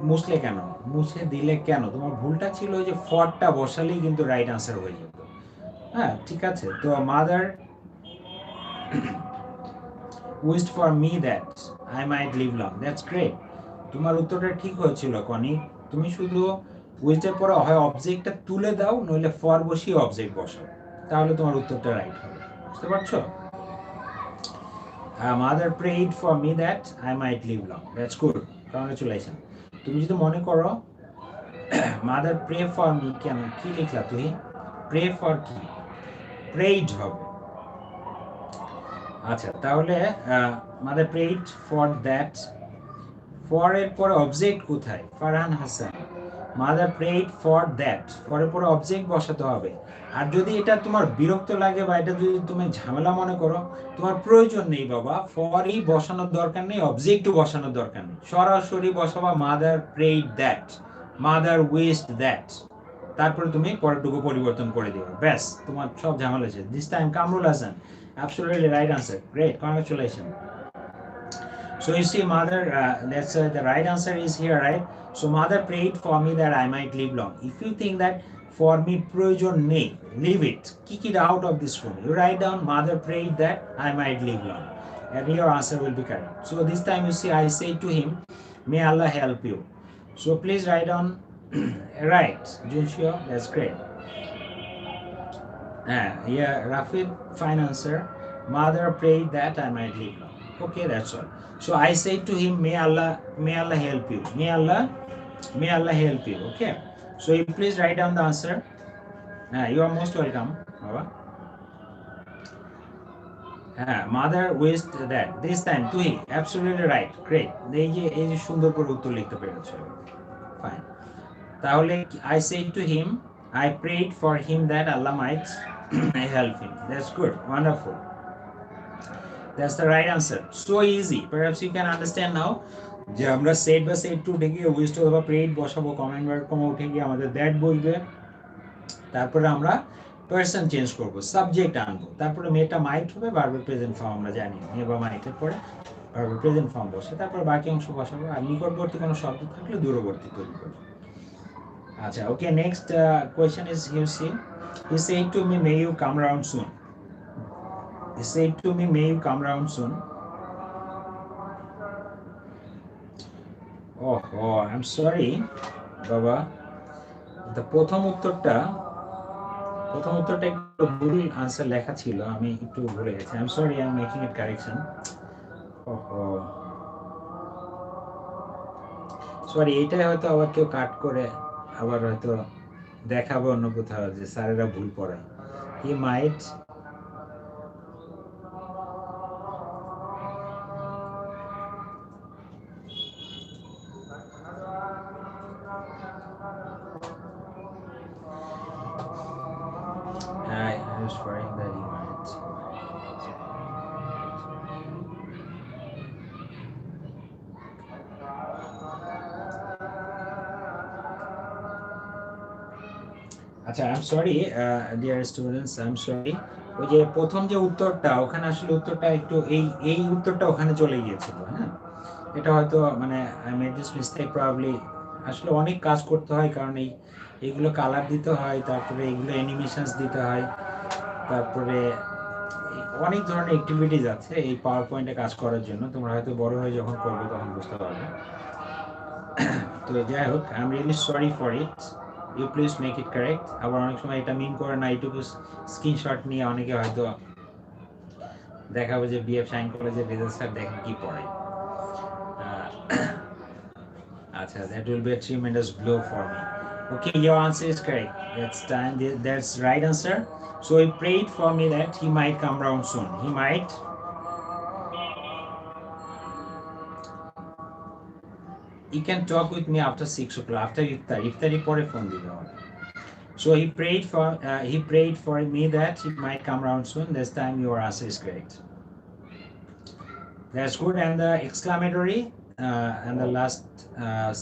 মুছলে কেন, মুছে দিলে কেন? তোমার ভুলটা ছিল ওই যে ফরটা বসালেই কিন্তু রাইট আনসার হয়ে যেত। হ্যাঁ ঠিক আছে, তো mother wished for me that I might live long. That's great. তোমার উত্তরটা ঠিক হয়েছিল কনি, তুমি শুধু wished এর পরে হয় অবজেক্টটা তুলে দাও, নইলে ফর বসিয়ে অবজেক্ট বসাও, তাহলে তোমার উত্তরটা রাইট হবে। বুঝতে পারছো? Mother prayed for me that I might live long. That's good. Congratulations. তুমি যদি মনে করো মাদার প্রে ফর মি, কেন কি লিখলা তুমি? প্রে ফর কি? প্রেইড হবে। আচ্ছা তাহলে mother prayed for that, for এর পরে অবজেক্ট কোথায়? Farhan Hasan, mother prayed for that, ফরের পরে অবজেক্ট বসাতে হবে। আর যদি এটা তোমার বিরক্ত লাগে বা এটা যদি তুমি ঝামেলা মনে করো, তোমার প্রয়োজন নেই বাবা, ফরই বসানোর দরকার নেই, অবজেক্টও বসানোর দরকার নেই, সরাসরি বসাবা mother prayed that, mother wished that, তারপরে তুমি পরেরটুকু পরিবর্তন করে দিও, ব্যাস তোমার সব ঝামেলা আছে। This time Kamrul Hasan, absolutely right answer, great, congratulations. So you see, mother, that's the right answer is here, right? So mother prayed for me that I might live long. If you think that for me proyojon nei, leave it, kick it out of this room. You write down mother prayed that I might live long, and your answer will be correct. So this time you see, I say to him, may Allah help you. So please write down right, Junshio, that's great. Yeah, Rafid, fine answer. Mother prayed that I might live long. Okay, that's all. So I say to him, may Allah help you. May Allah help you. Okay. So you please write down the answer. You are most welcome, Baba. Mother wished that. This time, তুই absolutely right. Great. এই যে সুন্দর করে উত্তর লিখতে পেরেছো। Fine. তাহলে I said to him, I prayed for him that Allah might help him. That's good. Wonderful. That's the right answer. So easy. Perhaps you can understand now. যে আমরা সেট বা সেট টু উঠে গিয়ে wished অথবা prayed বসাবো, comment word কমা উঠে গিয়ে আমাদের দ্যাট বলবে, তারপরে আমরা পারসন চেঞ্জ করব, সাবজেক্ট আনবো, তারপরে মেয়েটা মাইট হবে, ভার্বের প্রেজেন্ট ফর্ম আমরা জানি, মে বা মাইটের পরে ভার্বের প্রেজেন্ট ফর্ম বসে, তারপর বাকি অংশ বসাবো, আর নিকটবর্তী কোনো শব্দ থাকলে দূরবর্তী তৈরি করবো। আচ্ছা, okay, next question is you see, he said to me, may you come round soon. He said to me, may you come round soon. Oh, I'm sorry, Baba. প্রথম উত্তরটা একটু ভুল আনসার লেখা ছিল, আমি একটু ভুলে গেছি। I'm sorry, I'm making it correction. Sorry, এইটাই হয়তো আবার কেউ কাট করে আবার হয়তো দেখাবে অন্য কোথাও যে স্যারেরা ভুল পড়ে। He might swearing that he might. আচ্ছা, I'm sorry, dear students, I'm sorry. ওই যে প্রথম যে উত্তরটা, ওখানে আসলে উত্তরটা একটু এই উত্তরটা ওখানে চলে গিয়েছিল। হ্যাঁ, এটা হয়তো মানে I made this mistake probably. আসলে অনেক কাজ করতে হয়, কারণ এইগুলো কালার দিতে হয়, তারপরে এগুলো অ্যানিমেশনস দিতে হয়, তারপরে অনেক ধরনের অ্যাক্টিভিটিস আছে এই পাওয়ার পয়েন্টে কাজ করার জন্য। তোমরা হয়তো বড় হয়ে যখন করবে তখন বুঝতে পারবে। তো যাই হোক, I am really sorry for it, you please make it correct. আবার অনেক সময় এটা মিন করে না, এইটুকু স্ক্রিনশট নিয়ে অনেকে হয়তো দেখাবো যে বিএফ শাহিন কলেজের রেজা স্যার দেখেন কি পড়ায়। আচ্ছা, that will be a tremendous blow for me. Okay, your answer is correct. That's time. That's right answer. So he prayed for me that he might come round soon. He might. You can talk with me after 6 o'clock. After iftar. Iftari pore phone dibe amake. So he prayed for me that he might come round soon. This time your answer is correct. That's good. And the exclamatory and the last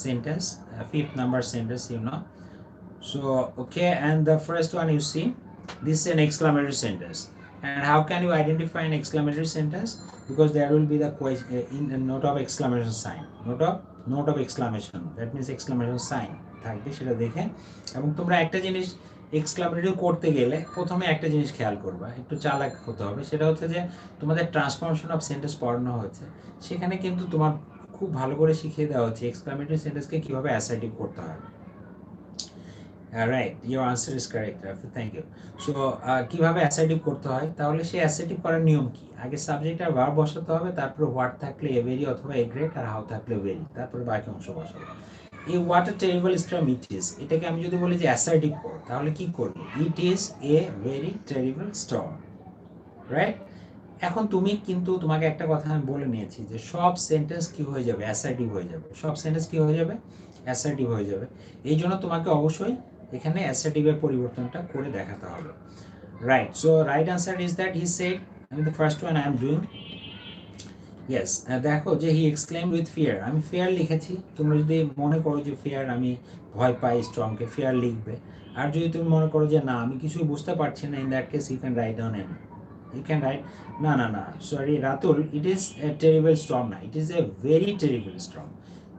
sentence, fifth number sentence, you know. So okay, and the first one you see, this is an exclamatory sentence. And how can you identify an exclamatory sentence? Because there will be the question in the note of exclamation sign. Note of exclamation. That means exclamation sign. থাকবে সেটা দেখে এবং তোমরা একটা জিনিস exclamatory করতে গেলে প্রথমে একটা জিনিস খেয়াল করবা, একটু চালাক হতে হবে। সেটা হচ্ছে যে তোমাদের ট্রান্সফরমেশন অফ সেন্টেন্স পড়ানো হচ্ছে, সেখানে কিন্তু তোমার খুব ভালো করে শিখিয়ে দেওয়া হচ্ছে এক্সক্লামেটরি সেন্টেন্সকে কিভাবে অ্যাসার্টিভ করতে হয়। Right, your answer is correct, thank you. So কিভাবে অ্যাসার্টিভ করতে হয়, তাহলে সেই অ্যাসার্টিভ করার নিয়ম কি? আগে সাবজেক্ট আর ভার্ব বসাতে হবে, তারপরে হোয়াট থাকলে এ ভেরি অথবা এ গ্রেট, আর হাউ থাকলে ভেরি, তারপরে বাকি অংশ বসাবো। এই what a terrible storm it is, এটাকে আমি যদি বলি যে অ্যাসার্টিভ কর, তাহলে কি করব? It is a very terrible storm, right? এখন তুমি কিন্তু তোমাকে একটা কথা আমি বলে নিয়েছি যে সব সেন্টেন্স কি হয়ে যাবে? অ্যাসার্টিভ হয়ে যাবে। সব সেন্টেন্স কি হয়ে যাবে? অ্যাসার্টিভ হয়ে যাবে। এই জন্য তোমাকে অবশ্যই এখানে অ্যাসার্টিভের পরিবর্তনটা করে দেখাতে হবে, right? So right answer is that he said, আমি the first one I am doing. Yes, দেখো যে হি এক্সক্লেইমড উইথ ফিয়ার, আমি ফিয়ার লিখেছি। তোমরা যদি মনে করো যে ফিয়ার আমি ভয় পাই স্ট্রংকে, ফিয়ার লিখবে। আর যদি তুমি মনে করো যে না আমি কিছুই বুঝতে পারছি না, in that case you can write down an, you can write না sorry Ratul, it is a terrible storm না, it is a very terrible storm।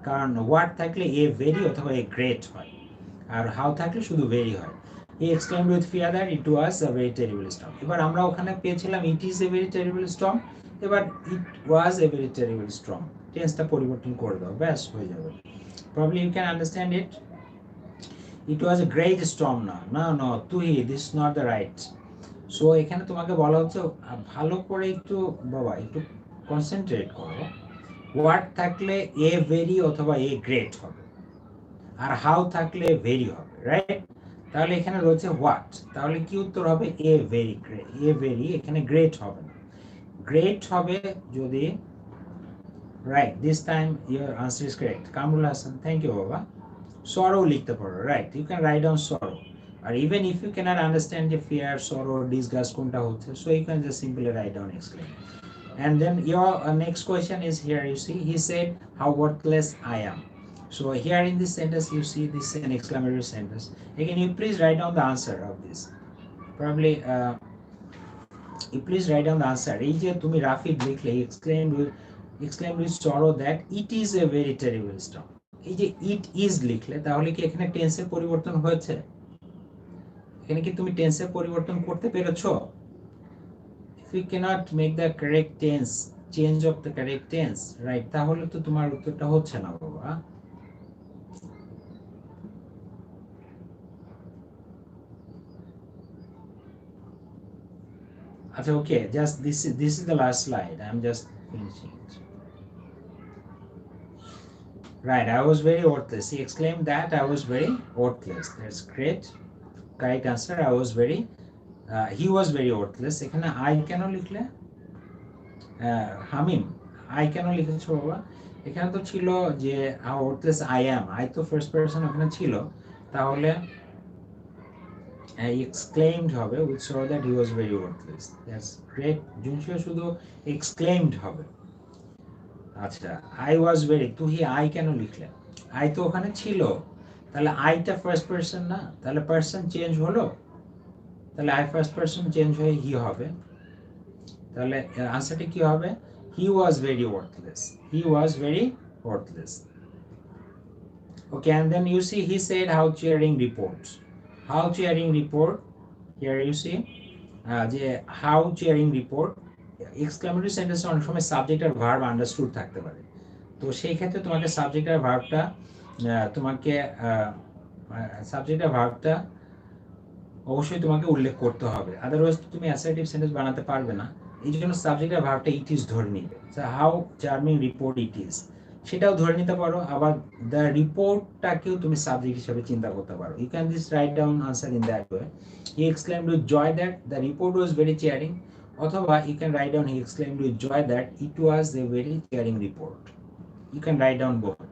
কারণ what থাকলে a very অথবা a great হয়, আর how থাকলে শুধু very হয়। he exclaimed with fear that it was a very terrible storm। এবার আমরা ওখানে পেয়েছিলাম it is a very terrible storm, এবার it was a very terrible storm, টেন্সটা পরিবর্তন করে দাও, ব্যাস হয়ে যাবে। probably you can understand it, it was a great storm না, no তুই, this is not the right। So এখানে তোমাকে বলা হচ্ছে ভালো করে একটু বাবা একটু কনসেন্ট্রেট করো। হোয়াট থাকলে এ ভেরি অথবা এ গ্রেট হবে, আর হাউ থাকলে ভেরি হবে, রাইট? তাহলে এখানে রয়েছে হোয়াট, তাহলে কি উত্তর হবে? A very great, a very, এখানে গ্রেট হবে না, গ্রেট হবে যদি, right? This time your answer is correct. Kamrul Hasan, thank you বাবা। সরো লিখতে পারো, right? You can write down sorrow. Or even if you cannot understand the fear, sorrow, disgust কোনটা হচ্ছে, so you can just simply write down exclaim। And then your next question is here, you see he said how worthless I am। So here in this sentence you see this is an exclamatory sentence. Again you please write down the answer of this, probably you please write down the answer। এই যে তুমি রাফিদ লিখলে exclaimed with sorrow that it is a very terrible storm, এই যে it is লিখলে, তাহলে কি এখানে টেন্সের পরিবর্তন হয়েছে? এখানে কি তুমি টেন্সের পরিবর্তন করতে পেরেছো? if you cannot make the correct tense, change of the correct tense, right, তাহলে তো তোমার উত্তরটা হচ্ছে না বাবা। আচ্ছা ওকে, just this is the last slide, I'm just finishing it, right? I was very worthless, he exclaimed that I was very worthless, that's great, correct answer। I was very he was very worthless। এখানে I কেন লিখলে হামিম? I কেন লিখেছো বাবা? এখানে তো ছিল যে how worthless I am, I তো ফার্স্ট পারসন ওখানে ছিল, তাহলে exclaimed হবে with sorrow that he was very worthless, that's great। জুনশিও শুধু exclaimed হবে। আচ্ছা I was very, তুই I কেন লিখলে? I তো ওখানে ছিল, তাহলে I টা ফার্স্ট পারসন না, তাহলে পারসন চেঞ্জ হলো, তাহলে I ফার্স্ট পারসন চেঞ্জ হয়ে হি হবে, তাহলে আনসারটা কি হবে? he was very worthless, he was very worthless। okay, and then you see he said how cheering reports, how cheering report, here you see যে how cheering report, এক্সক্লেমেটরি সেন্টেন্সে অনেক সময় সাবজেক্ট আর ভার্ব আন্ডারস্টুড থাকতে পারে, তো সেই ক্ষেত্রে তোমাকে সাবজেক্ট আর ভার্বটা অবশ্যই তোমাকে উল্লেখ করতে হবে, আদারওয়াইজ তুমি অ্যাসার্টিভ সেন্টেন্স বানাতে পারবে না। এই জন্য সাবজেক্টের ভার্বটা ইট ইজ ধরে নিবে। So how charming report it is সেটাও ধরে নিতে পারো, আবার দ্য রিপোর্টটাকেও তুমি সাবজেক্ট হিসেবে চিন্তা করতে পারো। You can just write down answer in that way. He exclaimed with joy that the report was very cheering, অথবা you can write down he exclaimed with joy that it was a very cheering report. You can write down both.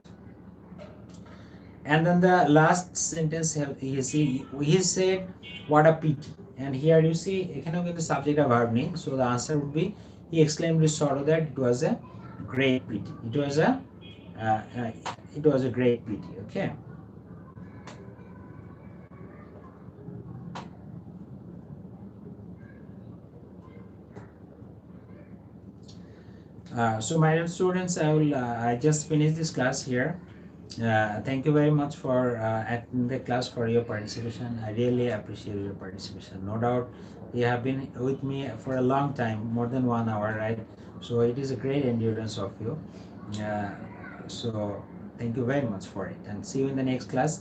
And then the last sentence he said what a pity, and here you see এখানেও কিন্তু subject আর verb নেই, so the answer would be he exclaimed with sorrow that it was a great pity. It was a great pity. Okay. So my dear students, I just finished this class here. Thank you very much for attending the class, for your participation. I really appreciate your participation. No doubt you have been with me for a long time, more than 1 hour, right? So it is a great endurance of you. So thank you very much for it, and see you in the next class.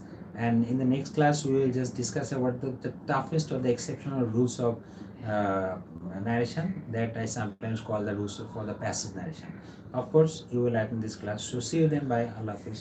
And in the next class we will just discuss about the toughest or the exceptional rules of narration that I sometimes call the rules for the passive narration. Of course you will attend this class, so see you then. Bye. Allah Hafiz.